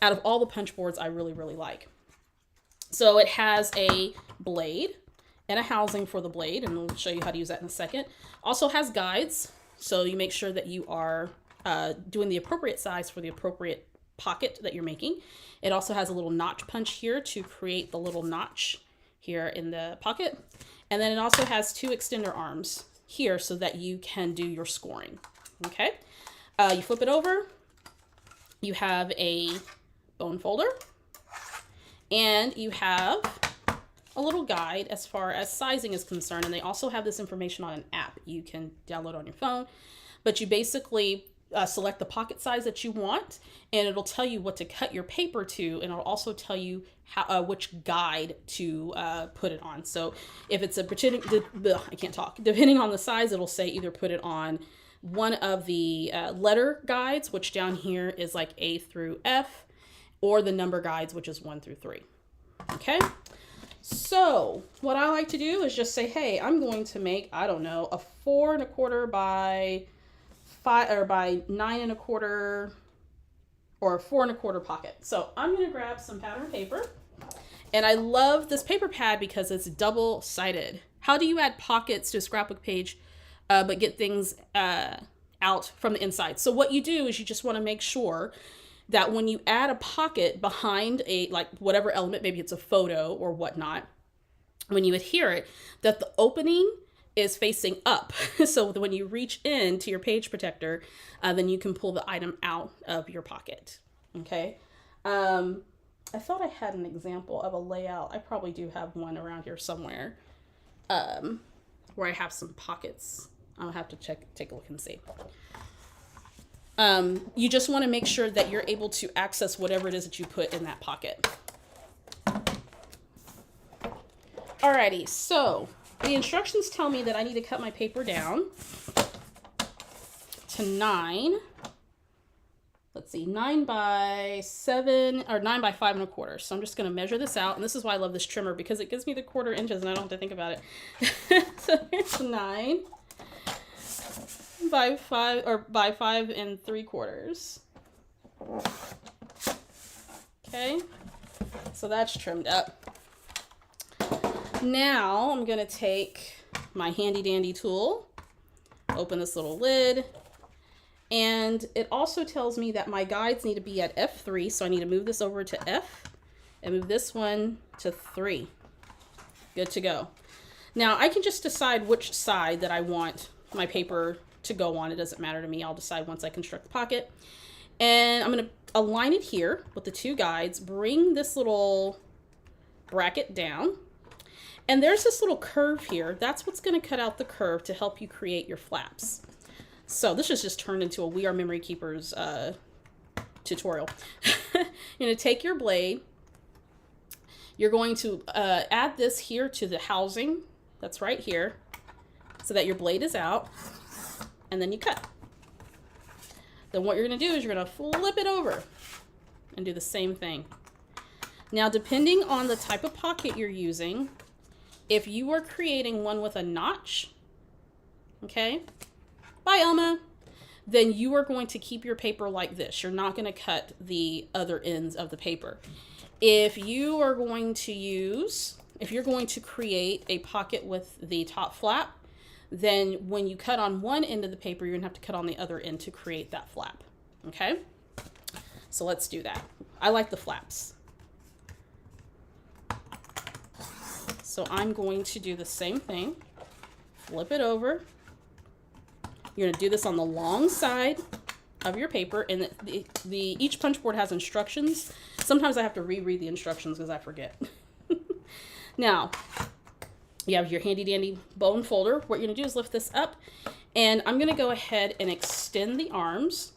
out of all the punch boards, I really, really like. So it has a blade and a housing for the blade, and we'll show you how to use that in a second. Also has guides, so you make sure that you are doing the appropriate size for the appropriate pocket that you're making. It also has a little notch punch here to create the little notch here in the pocket. And then it also has 2 extender arms here so that you can do your scoring. Okay, you flip it over, you have a bone folder, and you have a little guide as far as sizing is concerned. And they also have this information on an app you can download on your phone, but you basically select the pocket size that you want, and it'll tell you what to cut your paper to, and it'll also tell you how, which guide to put it on. So if it's depending on the size, it'll say either put it on one of the letter guides, which down here is like A through F, or the number guides, which is 1 through 3. Okay, so what I like to do is just say, hey, I'm going to make, I don't know, a 4 1/4 by 5 or by 9 1/4 or 4 1/4 pocket. So I'm going to grab some pattern paper, and I love this paper pad because it's double-sided. How do you add pockets to a scrapbook page but get things out from the inside? So what you do is you just want to make sure that when you add a pocket behind a, like whatever element, maybe it's a photo or whatnot, when you adhere it, that the opening is facing up. So when you reach into your page protector, then you can pull the item out of your pocket. Okay. I thought I had an example of a layout. I probably do have one around here somewhere, where I have some pockets. I'll have to take a look and see. You just want to make sure that you're able to access whatever it is that you put in that pocket. Alrighty, so the instructions tell me that I need to cut my paper down to 9. Let's see, 9 by 7 or 9 by 5 1/4. So I'm just going to measure this out. And this is why I love this trimmer, because it gives me the 1/4 inches and I don't have to think about it. So here's 9 by 5 or by 5 3/4. Okay. So that's trimmed up. Now I'm going to take my handy dandy tool, open this little lid, and it also tells me that my guides need to be at F3, so I need to move this over to F and move this one to 3. Good to go. Now I can just decide which side that I want my paper to go on. It doesn't matter to me. I'll decide once I construct the pocket. And I'm going to align it here with the 2 guides, bring this little bracket down. And there's this little curve here. That's what's going to cut out the curve to help you create your flaps. So this is just turned into a We Are Memory Keepers tutorial. You're going to take your blade. You're going to add this here to the housing that's right here so that your blade is out. And then you cut. Then what you're going to do is you're going to flip it over and do the same thing. Now, depending on the type of pocket you're using, if you are creating one with a notch, okay, bye Elma, then you are going to keep your paper like this. You're not going to cut the other ends of the paper. If you are going to use, if you're going to create a pocket with the top flap, then when you cut on one end of the paper, you're gonna have to cut on the other end to create that flap, okay? So let's do that. I like the flaps. So I'm going to do the same thing, flip it over. You're gonna do this on the long side of your paper, and each punch board has instructions. Sometimes I have to reread the instructions because I forget. Now, you have your handy dandy bone folder. What you're gonna do is lift this up, and I'm gonna go ahead and extend the arms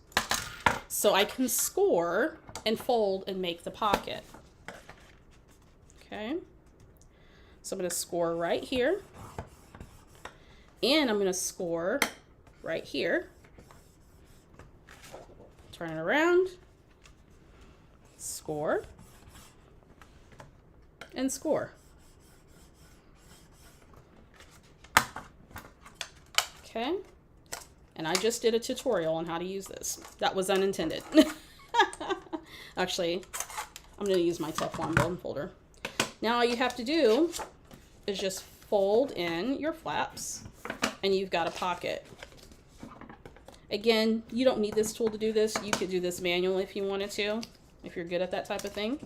so I can score and fold and make the pocket. Okay, so I'm gonna score right here, and I'm gonna score right here. Turn it around, score, and score. Okay, and I just did a tutorial on how to use this. That was unintended. Actually, I'm going to use my Teflon bone folder. Now all you have to do is just fold in your flaps, and you've got a pocket. Again, you don't need this tool to do this. You could do this manually if you wanted to, if you're good at that type of thing.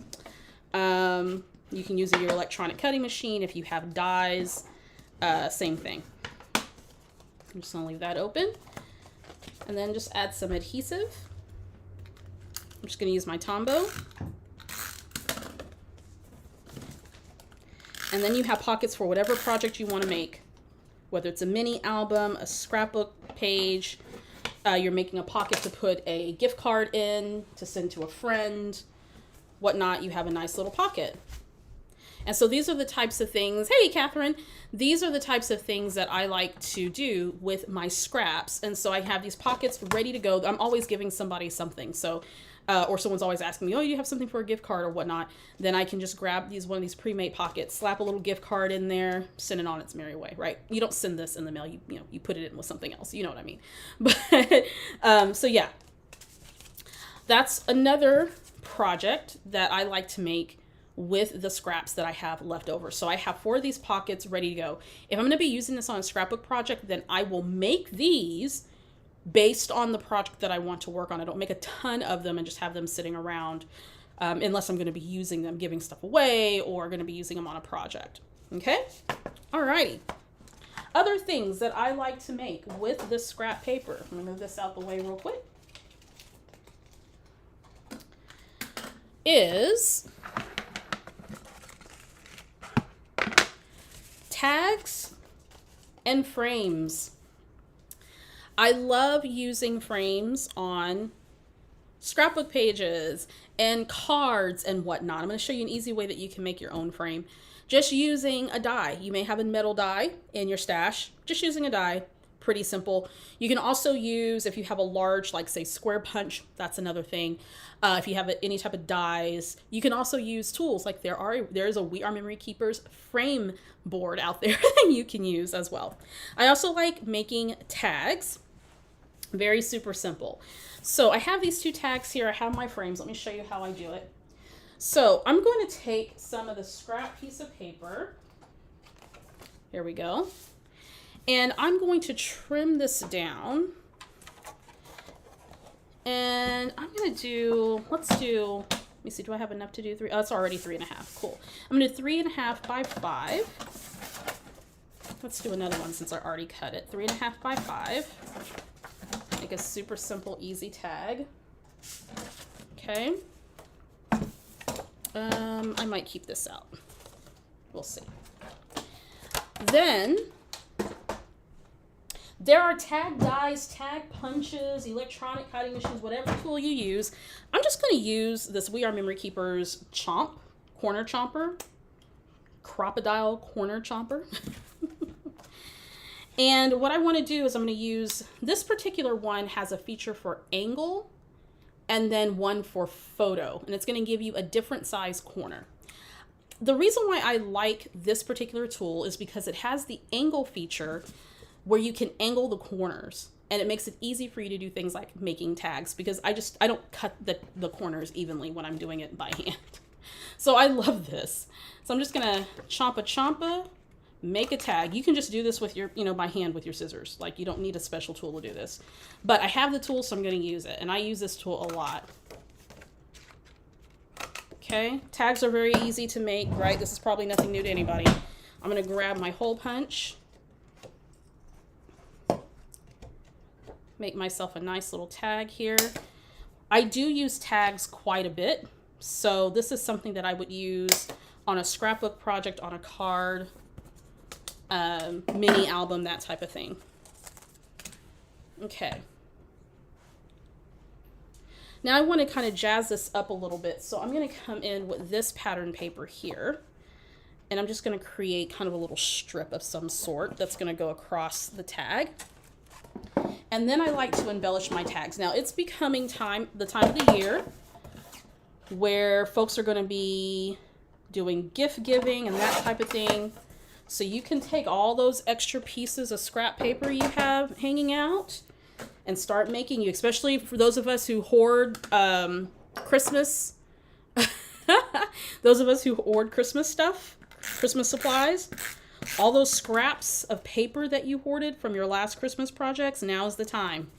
You can use your electronic cutting machine if you have dies, same thing. I'm just gonna leave that open, and then just add some adhesive. I'm just gonna use my Tombow. And then you have pockets for whatever project you wanna make, whether it's a mini album, a scrapbook page, you're making a pocket to put a gift card in, to send to a friend, whatnot. You have a nice little pocket. And so these are the types of things, hey, Catherine, these are the types of things that I like to do with my scraps. And so I have these pockets ready to go. I'm always giving somebody something. So, or someone's always asking me, oh, you have something for a gift card or whatnot. Then I can just grab one of these pre-made pockets, slap a little gift card in there, send it on its merry way, right? You don't send this in the mail, you put it in with something else. You know what I mean? But, so yeah, that's another project that I like to make with the scraps that I have left over. So I have 4 of these pockets ready to go. If I'm going to be using this on a scrapbook project, then I will make these based on the project that I want to work on. I don't make a ton of them and just have them sitting around unless I'm going to be using them, giving stuff away, or going to be using them on a project. Okay? Alrighty. Other things that I like to make with this scrap paper. I'm gonna move this out the way real quick. Is tags and frames. I love using frames on scrapbook pages and cards and whatnot. I'm going to show you an easy way that you can make your own frame. Just using a die. You may have a metal die in your stash. Just using a die. Pretty simple. You can also use, if you have a large, like say square punch, that's another thing. If you have any type of dies, you can also use tools. Like there is a We Are Memory Keepers frame board out there that you can use as well. I also like making tags. Very super simple. So I have these 2 tags here. I have my frames. Let me show you how I do it. So I'm going to take some of the scrap piece of paper. Here we go. And I'm going to trim this down. And I'm going to do, let me see, do I have enough to do 3? Oh, it's already 3.5. Cool. I'm going to do 3.5 by 5. Let's do another one since I already cut it. 3.5 by 5. Make a super simple, easy tag. Okay. I might keep this out. We'll see. Then there are tag dies, tag punches, electronic cutting machines, whatever tool you use. I'm just going to use this We Are Memory Keepers corner chomper, crocodile corner chomper. And what I want to do is I'm going to use, this particular one has a feature for angle and then one for photo, and it's going to give you a different size corner. The reason why I like this particular tool is because it has the angle feature where you can angle the corners, and it makes it easy for you to do things like making tags, because I don't cut the corners evenly when I'm doing it by hand. So I love this. So I'm just gonna chompa, make a tag. You can just do this with your, by hand with your scissors. Like, you don't need a special tool to do this. But I have the tool, so I'm gonna use it, and I use this tool a lot. Okay, tags are very easy to make, right? This is probably nothing new to anybody. I'm gonna grab my hole punch, make myself a nice little tag here. I do use tags quite a bit, so this is something that I would use on a scrapbook project, on a card, mini album, that type of thing. Okay. Now I want to kind of jazz this up a little bit, so I'm going to come in with this pattern paper here, and I'm just going to create kind of a little strip of some sort that's going to go across the tag. And then I like to embellish my tags. Now it's becoming the time of the year where folks are going to be doing gift giving and that type of thing. So you can take all those extra pieces of scrap paper you have hanging out and start making, especially for those of us who hoard Christmas, those of us who hoard Christmas stuff, Christmas supplies, all those scraps of paper that you hoarded from your last Christmas projects, now is the time.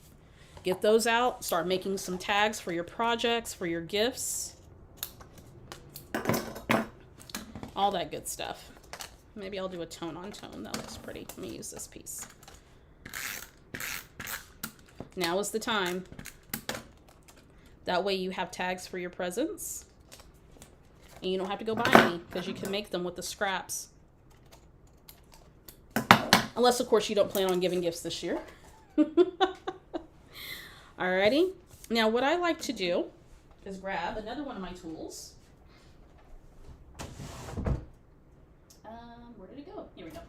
Get those out, start making some tags for your projects, for your gifts, all that good stuff. Maybe I'll do a tone on tone. That looks pretty. Let me use this piece. Now is the time. That way you have tags for your presents. And you don't have to go buy any, because you can make them with the scraps. Unless, of course, you don't plan on giving gifts this year. Alrighty. Now, what I like to do is grab another one of my tools. Where did it go? Here we go.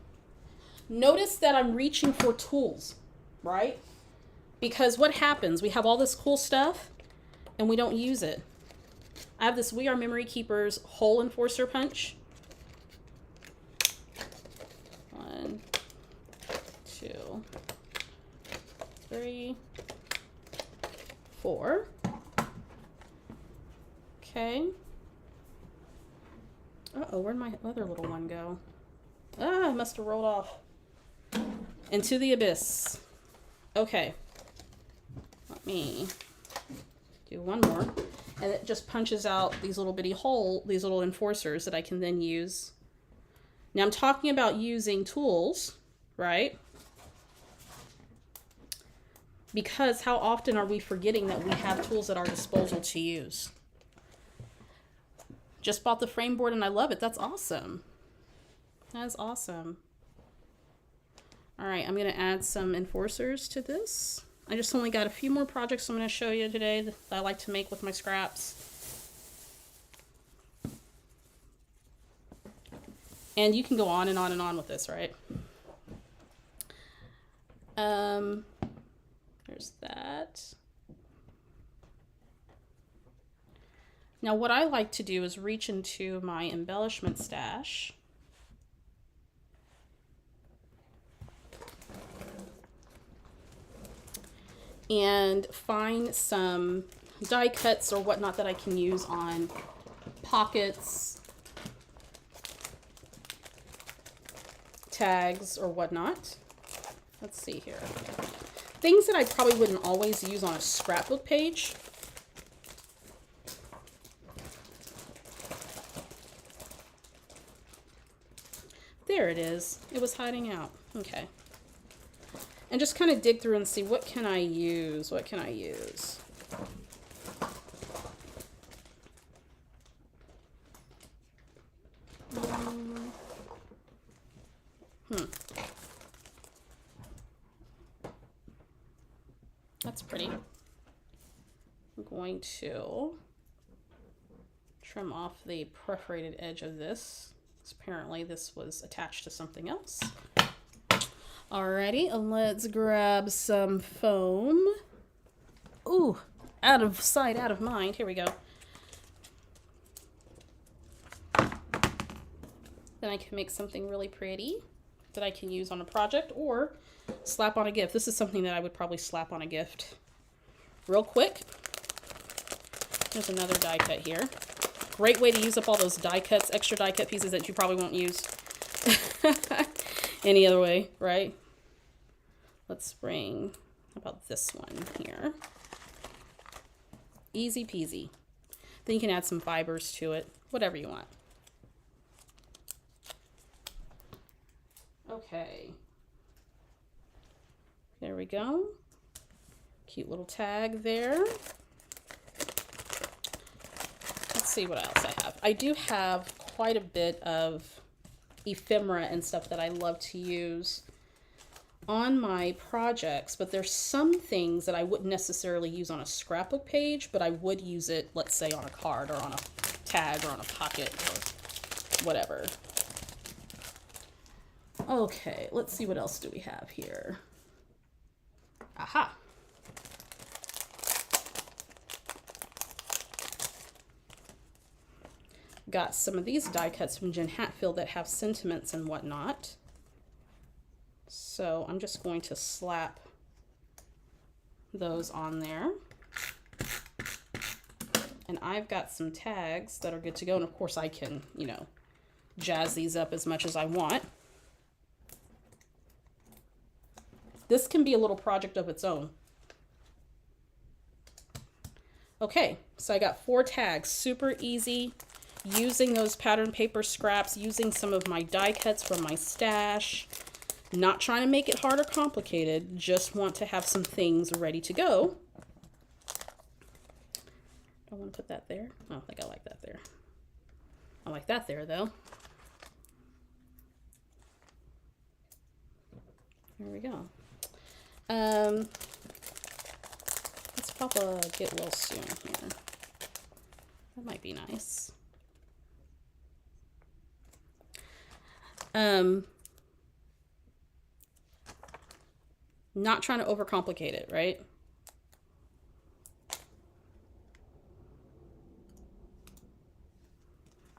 Notice that I'm reaching for tools, right? Because what happens? We have all this cool stuff, and we don't use it. I have this We Are Memory Keepers hole enforcer punch. 1, 2, 3, 4. Okay. Uh-oh, where'd my other little one go? Ah, I must have rolled off into the abyss. Okay. Let me do one more. And it just punches out these little bitty these little enforcers that I can then use. Now I'm talking about using tools right? Because how often are we forgetting that we have tools at our disposal to use? Just bought the frame board and I love it. That's awesome. That is awesome. All right, I'm going to add some enforcers to this. I just only got a few more projects I'm going to show you today that I like to make with my scraps. And you can go on and on and on with this, right? There's that. Now what I like to do is reach into my embellishment stash. And find some die cuts or whatnot that I can use on pockets, tags, or whatnot. Let's see here. Things that I probably wouldn't always use on a scrapbook page. There it is. It was hiding out. Okay. And just kind of dig through and see what can I use? What can I use? That's pretty. I'm going to trim off the perforated edge of this. Apparently this was attached to something else. Alrighty, let's grab some foam. Ooh, out of sight, out of mind. Here we go. Then I can make something really pretty that I can use on a project or slap on a gift. This is something that I would probably slap on a gift real quick. There's another die cut here. Great way to use up all those die cuts, extra die cut pieces that you probably won't use any other way, right? Let's bring, how about this one here? Easy peasy. Then you can add some fibers to it, whatever you want. Okay. There we go. Cute little tag there. Let's see what else I have. I do have quite a bit of ephemera and stuff that I love to use on my projects, but there's some things that I wouldn't necessarily use on a scrapbook page, but I would use it, let's say, on a card or on a tag or on a pocket or whatever. Okay, let's see what else do we have here. Aha. Got some of these die cuts from Jen Hatfield that have sentiments and whatnot. So I'm just going to slap those on there. And I've got some tags that are good to go. And of course I can, you know, jazz these up as much as I want. This can be a little project of its own. Okay, so I got 4 tags, super easy, using those pattern paper scraps, using some of my die cuts from my stash, not trying to make it hard or complicated, just want to have some things ready to go. I want to put that there. I don't think I like that there. I like that there though. There we go. Let's pop a get well soon here. That might be nice. Not trying to overcomplicate it, right?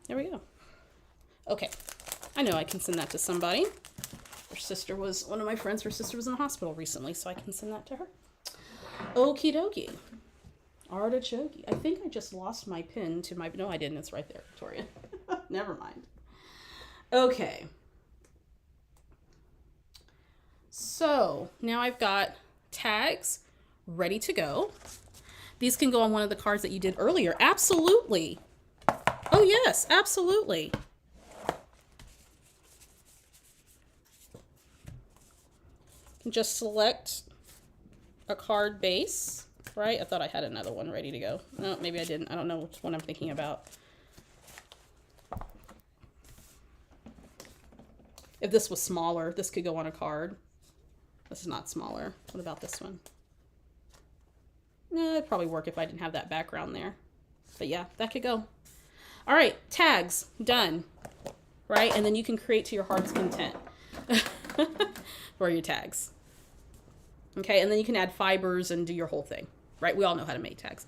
There we go. Okay, I know I can send that to somebody. Her sister was, one of my friends, her sister was in the hospital recently, so I can send that to her. Okie dokie. Artichoke. I think I just lost my pin to my, no I didn't, it's right there, Victoria. Never mind. Okay. So now I've got tags ready to go. These can go on one of the cards that you did earlier. Absolutely. Oh yes, absolutely. just select a card base, right? I thought I had another one ready to go. No, maybe I didn't. I don't know which one I'm thinking about. If this was smaller, this could go on a card. This is not smaller. What about this one? It'd probably work if I didn't have that background there. But yeah, that could go. All right, tags, done. Right, and then you can create to your heart's content for your tags. Okay, and then you can add fibers and do your whole thing. Right, we all know how to make tags.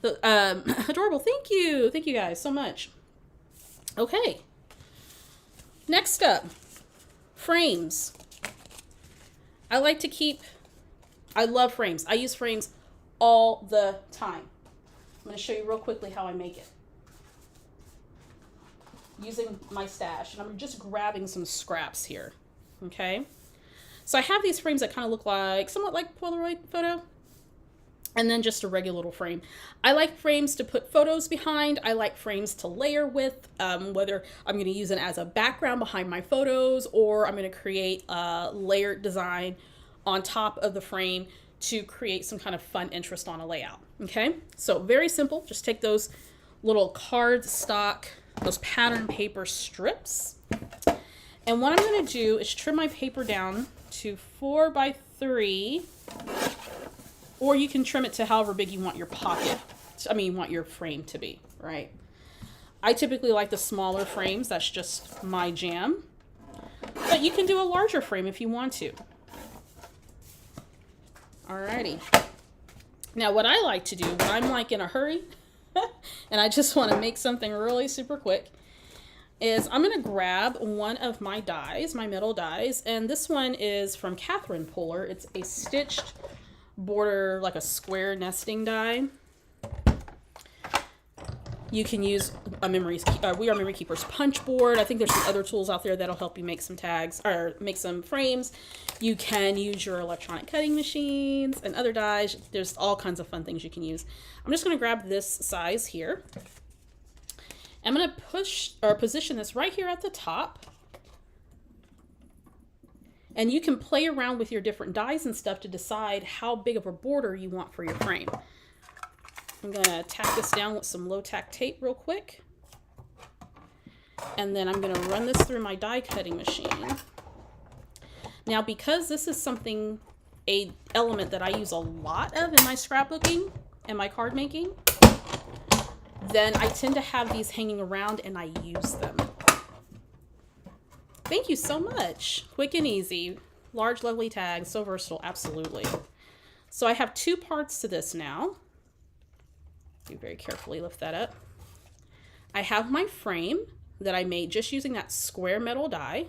So, adorable, thank you guys so much. Okay, next up, frames. I love frames. I use frames all the time. I'm going to show you real quickly how I make it. Using my stash, and I'm just grabbing some scraps here. Okay. So I have these frames that kind of look like, somewhat like Polaroid photo. And then just a regular little frame. I like frames to put photos behind. I like frames to layer with, whether I'm going to use it as a background behind my photos, or I'm going to create a layered design on top of the frame to create some kind of fun interest on a layout. Okay, so very simple. Just take those little card stock, those pattern paper strips. And what I'm going to do is trim my paper down to 4 by 3. Or you can trim it to however big you want your want your frame to be, right? I typically like the smaller frames. That's just my jam. But you can do a larger frame if you want to. Alrighty. Now what I like to do when I'm like in a hurry and I just want to make something really super quick is I'm going to grab one of my dies, my metal dies, and this one is from Catherine Puller. It's a stitched border, like a square nesting die. You can use a We Are Memory Keepers punch board. I think there's some other tools out there that'll help you make some tags or make some frames. You can use your electronic cutting machines and other dies. There's all kinds of fun things you can use. I'm just going to grab this size here. I'm going to position this right here at the top. And you can play around with your different dies and stuff to decide how big of a border you want for your frame. I'm going to tack this down with some low tack tape real quick. And then I'm going to run this through my die cutting machine. Now, because this is an element that I use a lot of in my scrapbooking and my card making, then I tend to have these hanging around and I use them. Thank you so much. Quick and easy. Large, lovely tags. So versatile. Absolutely. So I have 2 parts to this now. Do very carefully lift that up. I have my frame that I made just using that square metal die.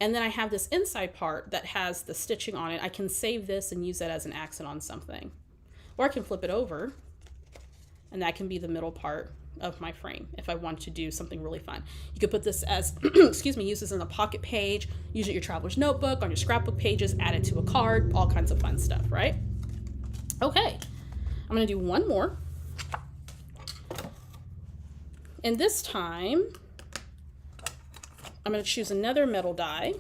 And then I have this inside part that has the stitching on it. I can save this and use that as an accent on something. Or I can flip it over. And that can be the middle part of my frame if I want to do something really fun. You could put this as, excuse me, use this in a pocket page, use it in your traveler's notebook, on your scrapbook pages, add it to a card, all kinds of fun stuff, right? Okay, I'm gonna do one more. And this time, I'm gonna choose another metal die.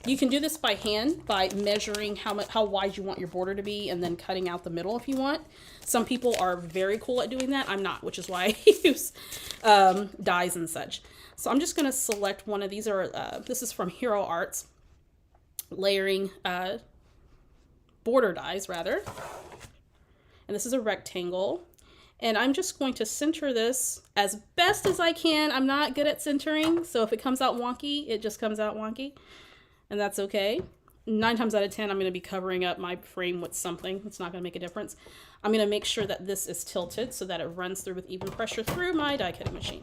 You can do this by hand by measuring how wide you want your border to be and then cutting out the middle if you want. Some people are very cool at doing that. I'm not, which is why I use dies and such. So I'm just going to select one of these. This is from Hero Arts, layering border dies rather. And this is a rectangle. And I'm just going to center this as best as I can. I'm not good at centering, so if it comes out wonky, it just comes out wonky. And that's okay. 9 times out of 10, I'm going to be covering up my frame with something. It's not going to make a difference. I'm going to make sure that this is tilted so that it runs through with even pressure through my die cutting machine.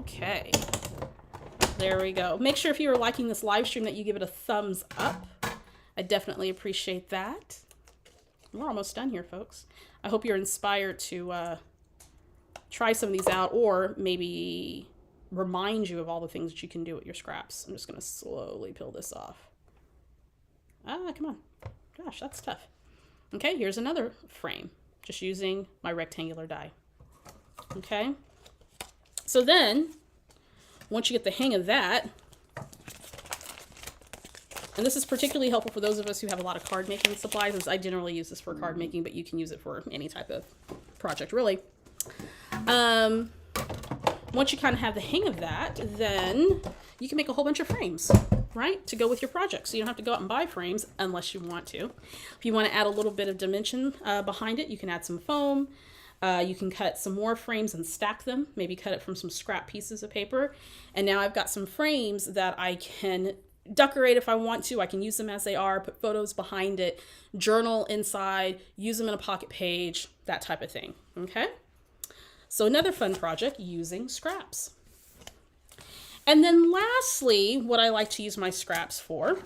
Okay. There we go. Make sure if you are liking this live stream that you give it a thumbs up. I definitely appreciate that. We're almost done here, folks. I hope you're inspired to try some of these out, or maybe remind you of all the things that you can do with your scraps. I'm just going to slowly peel this off. Come on. Gosh, that's tough. Okay, here's another frame, just using my rectangular die. Okay. So then once you get the hang of that, and this is particularly helpful for those of us who have a lot of card making supplies, as I generally use this for card making, but you can use it for any type of project, really. Once you kind of have the hang of that, then you can make a whole bunch of frames, right, to go with your project. So you don't have to go out and buy frames unless you want to. If you want to add a little bit of dimension behind it, you can add some foam. You can cut some more frames and stack them, maybe cut it from some scrap pieces of paper. And now I've got some frames that I can decorate if I want to. I can use them as they are, put photos behind it, journal inside, use them in a pocket page, that type of thing, okay? So another fun project, using scraps. And then lastly, what I like to use my scraps for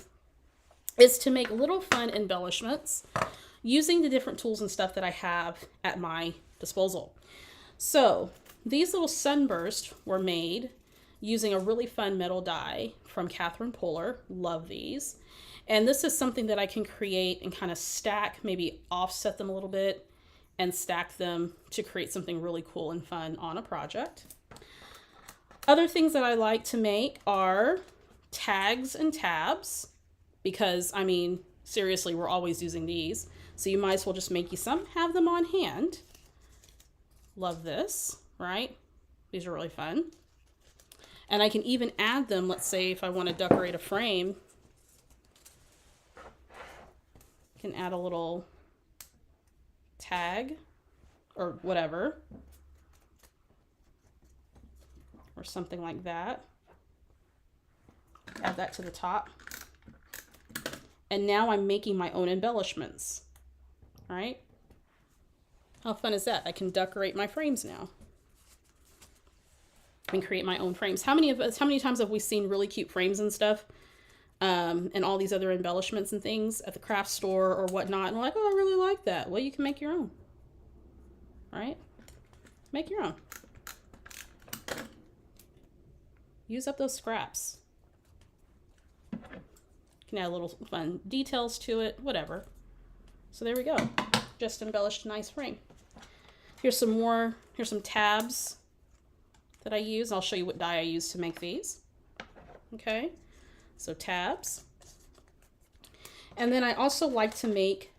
is to make little fun embellishments using the different tools and stuff that I have at my disposal. So these little sunbursts were made using a really fun metal die from Catherine Puller. Love these. And this is something that I can create and kind of stack, maybe offset them a little bit and stack them to create something really cool and fun on a project. Other things that I like to make are tags and tabs, because I mean, seriously, we're always using these. So you might as well just make you some, have them on hand. Love this, right? These are really fun. And I can even add them, let's say if I want to decorate a frame, I can add a little tag or whatever, or something like that. Add that to the top. And now I'm making my own embellishments, right? How fun is that? I can decorate my frames now and create my own frames. How many times have we seen really cute frames and stuff, and all these other embellishments and things at the craft store or whatnot, and we're like, oh, I really like that. Well, you can make your own, right? Make your own. Use up those scraps. You can add little fun details to it, whatever. So there we go. Just embellished a nice frame. Here's some tabs that I use. I'll show you what die I use to make these. Okay, so tabs. And then I also like to make,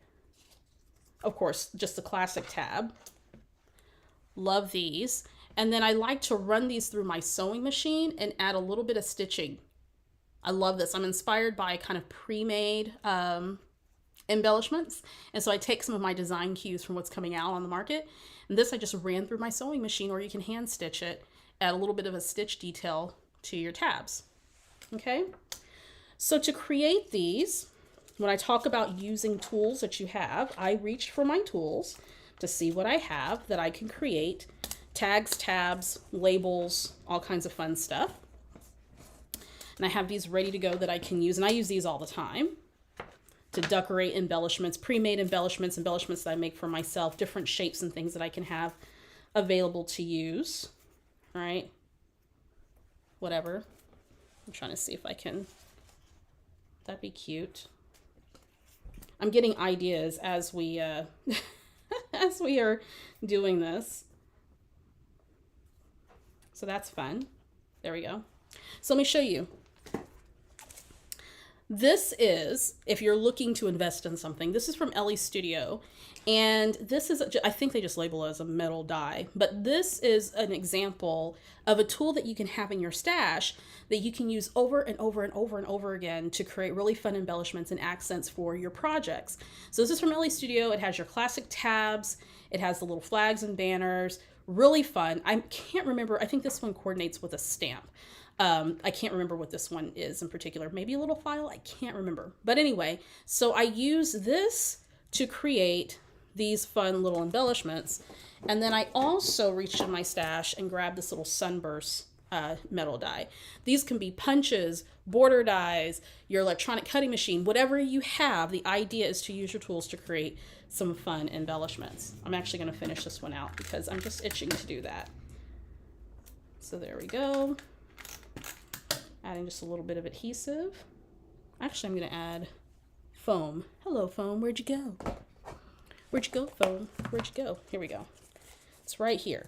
of course, just the classic tab. Love these. And then I like to run these through my sewing machine and add a little bit of stitching. I love this. I'm inspired by kind of pre-made embellishments. And so I take some of my design cues from what's coming out on the market. And this I just ran through my sewing machine, or you can hand stitch it, add a little bit of a stitch detail to your tabs. Okay. So to create these, when I talk about using tools that you have, I reach for my tools to see what I have that I can create. Tags, tabs, labels, all kinds of fun stuff. And I have these ready to go that I can use, and I use these all the time to decorate embellishments, pre-made embellishments, embellishments that I make for myself, different shapes and things that I can have available to use, right? Whatever. I'm trying to see if I can, that'd be cute. I'm getting ideas as we, as we are doing this. So that's fun. There we go. So let me show you. This is, if you're looking to invest in something, this is from Ellie Studio. And this is, I think they just label it as a metal die, but this is an example of a tool that you can have in your stash that you can use over and over and over and over again to create really fun embellishments and accents for your projects. So this is from Ellie Studio. It has your classic tabs. It has the little flags and banners. Really fun. I can't remember. I think this one coordinates with a stamp. I can't remember what this one is in particular. Maybe a little file. I can't remember. But anyway, so I use this to create these fun little embellishments. And then I also reached in my stash and grabbed this little sunburst metal die. These can be punches, border dies, your electronic cutting machine, whatever you have. The idea is to use your tools to create some fun embellishments. I'm actually going to finish this one out because I'm just itching to do that. So there we go. Adding just a little bit of adhesive. Actually, I'm going to add foam. Hello, foam. Where'd you go? Where'd you go, foam? Where'd you go? Here we go. It's right here.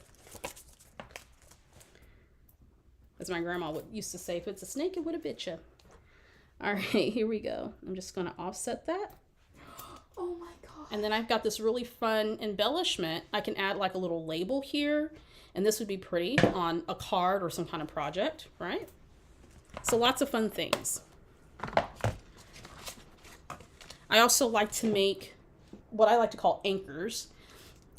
As my grandma used to say, if it's a snake, it would have bit you. All right, here we go. I'm just going to offset that. Oh my God. And then I've got this really fun embellishment. I can add like a little label here, and this would be pretty on a card or some kind of project, right? So lots of fun things. I also like to make what I like to call anchors.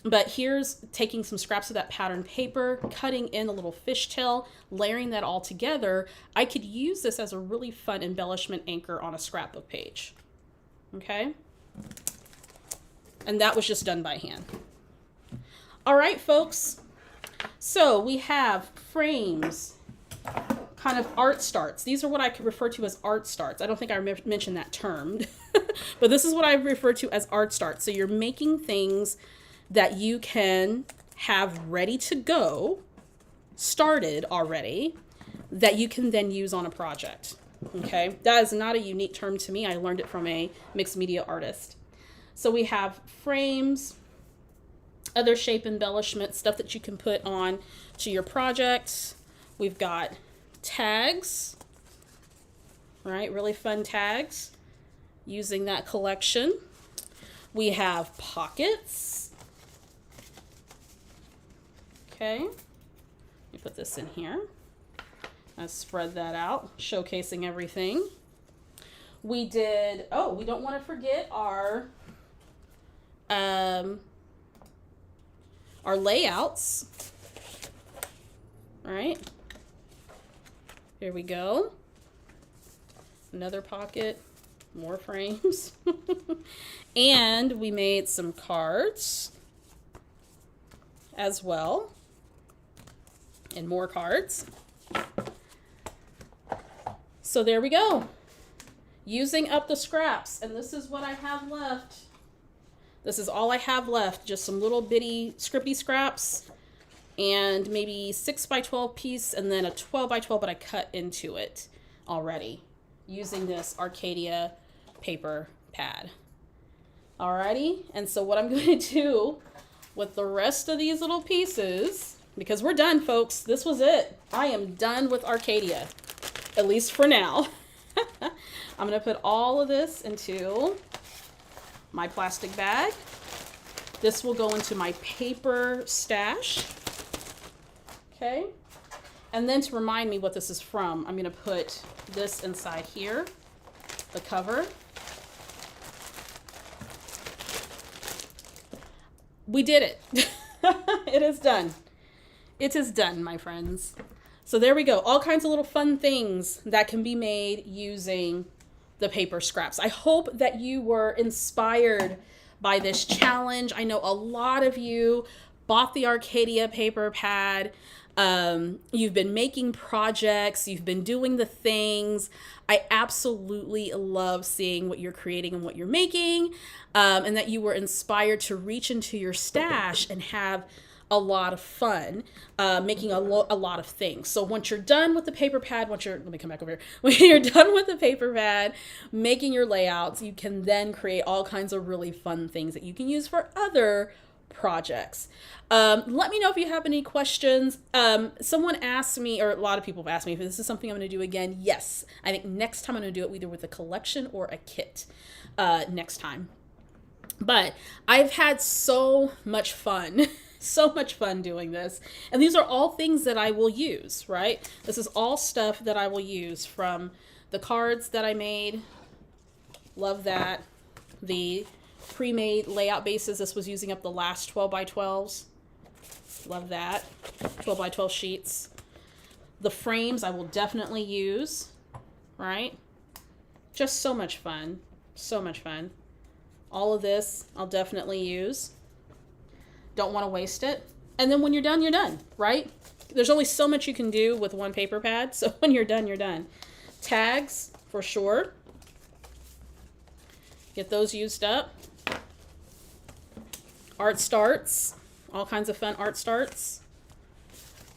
But here's taking some scraps of that pattern paper, cutting in a little fishtail, layering that all together. I could use this as a really fun embellishment anchor on a scrapbook page. Okay? And that was just done by hand. All right, folks. So we have frames, kind of art starts. These are what I could refer to as art starts. I don't think I mentioned that term, but this is what I refer to as art starts. So you're making things that you can have ready to go, started already, that you can then use on a project. Okay, that is not a unique term to me. I learned it from a mixed media artist. So we have frames, other shape embellishments, stuff that you can put on to your projects. We've got tags, right? Really fun tags using that collection. We have pockets. Okay, let me put this in here. I spread that out, showcasing everything. We did, oh, we don't want to forget our layouts. All right, here we go. Another pocket, more frames. And we made some cards as well. And more cards. So there we go. Using up the scraps. And this is what I have left. This is all I have left. Just some little bitty scripty scraps. And maybe 6x12 piece. And then a 12x12, but I cut into it already. Using this Arcadia Paper Pad. Alrighty. And so what I'm going to do with the rest of these little pieces, because we're done, folks. This was it. I am done with Arcadia, at least for now. I'm going to put all of this into my plastic bag. This will go into my paper stash. Okay. And then to remind me what this is from, I'm going to put this inside here, the cover. We did it. It is done. It is done, my friends. So there we go. All kinds of little fun things that can be made using the paper scraps. I hope that you were inspired by this challenge. I know a lot of you bought the Arcadia Paper Pad. You've been making projects. You've been doing the things. I absolutely love seeing what you're creating and what you're making, and that you were inspired to reach into your stash and have a lot of fun making a lot of things. So once you're done with the paper pad, let me come back over here. When you're done with the paper pad, making your layouts, you can then create all kinds of really fun things that you can use for other projects. Let me know if you have any questions. Someone asked me, or a lot of people have asked me if this is something I'm going to do again. Yes, I think next time I'm going to do it either with a collection or a kit next time. But I've had so much fun. So much fun doing this. And these are all things that I will use, right? This is all stuff that I will use, from the cards that I made. Love that. The pre-made layout bases. This was using up the last 12x12s. Love that. 12x12 sheets. The frames I will definitely use, right? Just so much fun. So much fun. All of this I'll definitely use. Don't want to waste it. And then when you're done, right? There's only so much you can do with one paper pad. So when you're done, you're done. Tags, for sure. Get those used up. Art starts. All kinds of fun art starts.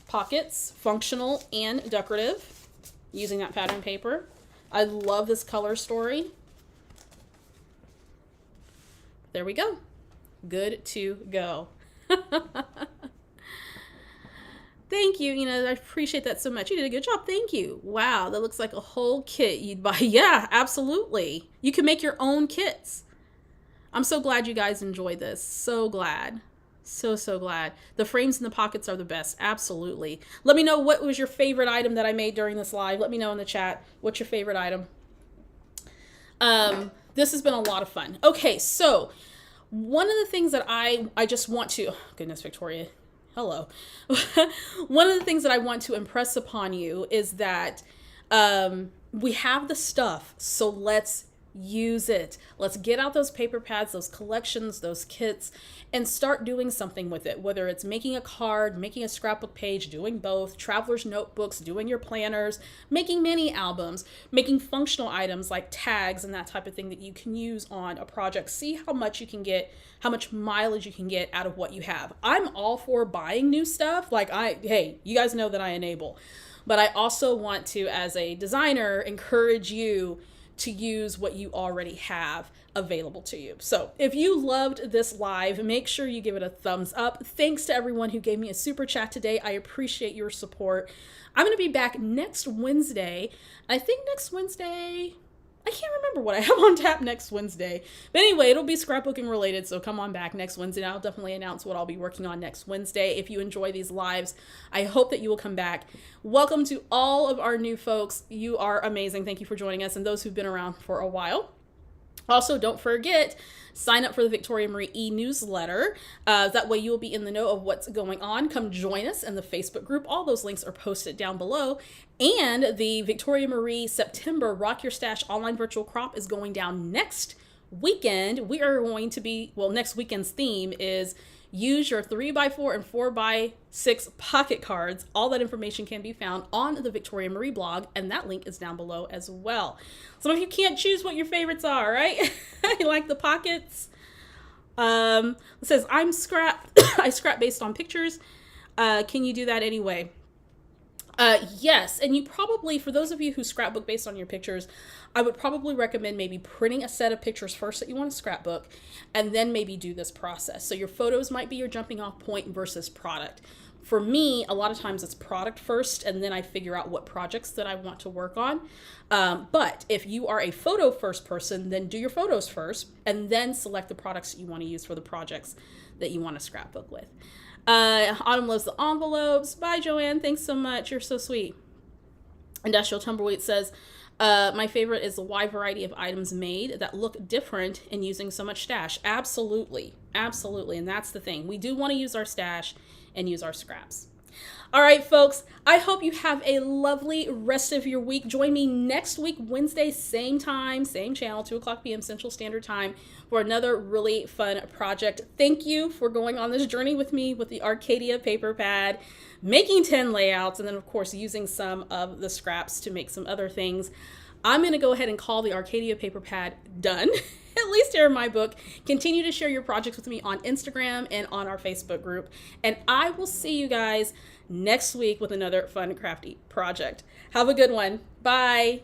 Pockets, functional and decorative, using that pattern paper. I love this color story. There we go. Good to go. Thank you. You know, I appreciate that so much. You did a good job. Thank you. Wow, that looks like a whole kit you'd buy. Yeah, absolutely. You can make your own kits. I'm so glad you guys enjoyed this. So glad. So glad. The frames and the pockets are the best. Absolutely. Let me know what was your favorite item that I made during this live. Let me know in the chat. What's your favorite item? This has been a lot of fun. Okay, so one of the things that I just want to, oh, goodness, Victoria, hello. One of the things that I want to impress upon you is that we have the stuff, so let's use it. Let's get out those paper pads, those collections, those kits, and start doing something with it, whether it's making a card, making a scrapbook page, doing both, traveler's notebooks, doing your planners, making mini albums, making functional items like tags and that type of thing that you can use on a project. See how much you can get, how much mileage you can get out of what you have. I'm all for buying new stuff. Hey, you guys know that I enable, but I also want to, as a designer, encourage you to use what you already have available to you. So if you loved this live, make sure you give it a thumbs up. Thanks to everyone who gave me a super chat today. I appreciate your support. I'm going to be back next Wednesday. I think next Wednesday, I can't remember what I have on tap next Wednesday. But anyway, it'll be scrapbooking related, so come on back next Wednesday. I'll definitely announce what I'll be working on next Wednesday. If you enjoy these lives, I hope that you will come back. Welcome to all of our new folks. You are amazing. Thank you for joining us, and those who've been around for a while. Also, don't forget, sign up for the Victoria Marie eNewsletter. That way you'll be in the know of what's going on. Come join us in the Facebook group. All those links are posted down below. And the Victoria Marie September Rock Your Stash online virtual crop is going down next weekend. We are going to be, well, next weekend's theme is use your 3x4 and 4x6 pocket cards. All that information can be found on the Victoria Marie blog, and that link is down below as well. Some of you can't choose what your favorites are, right? You like the pockets? It says, I scrap based on pictures. Can you do that anyway? Yes, and you probably, for those of you who scrapbook based on your pictures, I would probably recommend maybe printing a set of pictures first that you want to scrapbook, and then maybe do this process. So your photos might be your jumping off point versus product. For me, a lot of times it's product first, and then I figure out what projects that I want to work on. But if you are a photo first person, then do your photos first, and then select the products that you want to use for the projects that you want to scrapbook with. Autumn loves the envelopes. Bye, Joanne. Thanks so much. You're so sweet. Industrial Tumbleweed says, my favorite is the wide variety of items made that look different in using so much stash. Absolutely. Absolutely. And that's the thing. We do want to use our stash and use our scraps. All right, folks, I hope you have a lovely rest of your week. Join me next week, Wednesday, same time, same channel, 2:00 p.m. Central Standard Time for another really fun project. Thank you for going on this journey with me with the Arcadia Paper Pad, making 10 layouts, and then, of course, using some of the scraps to make some other things. I'm going to go ahead and call the Arcadia Paper Pad done, at least here in my book. Continue to share your projects with me on Instagram and on our Facebook group. And I will see you guys next week with another fun, crafty project. Have a good one. Bye.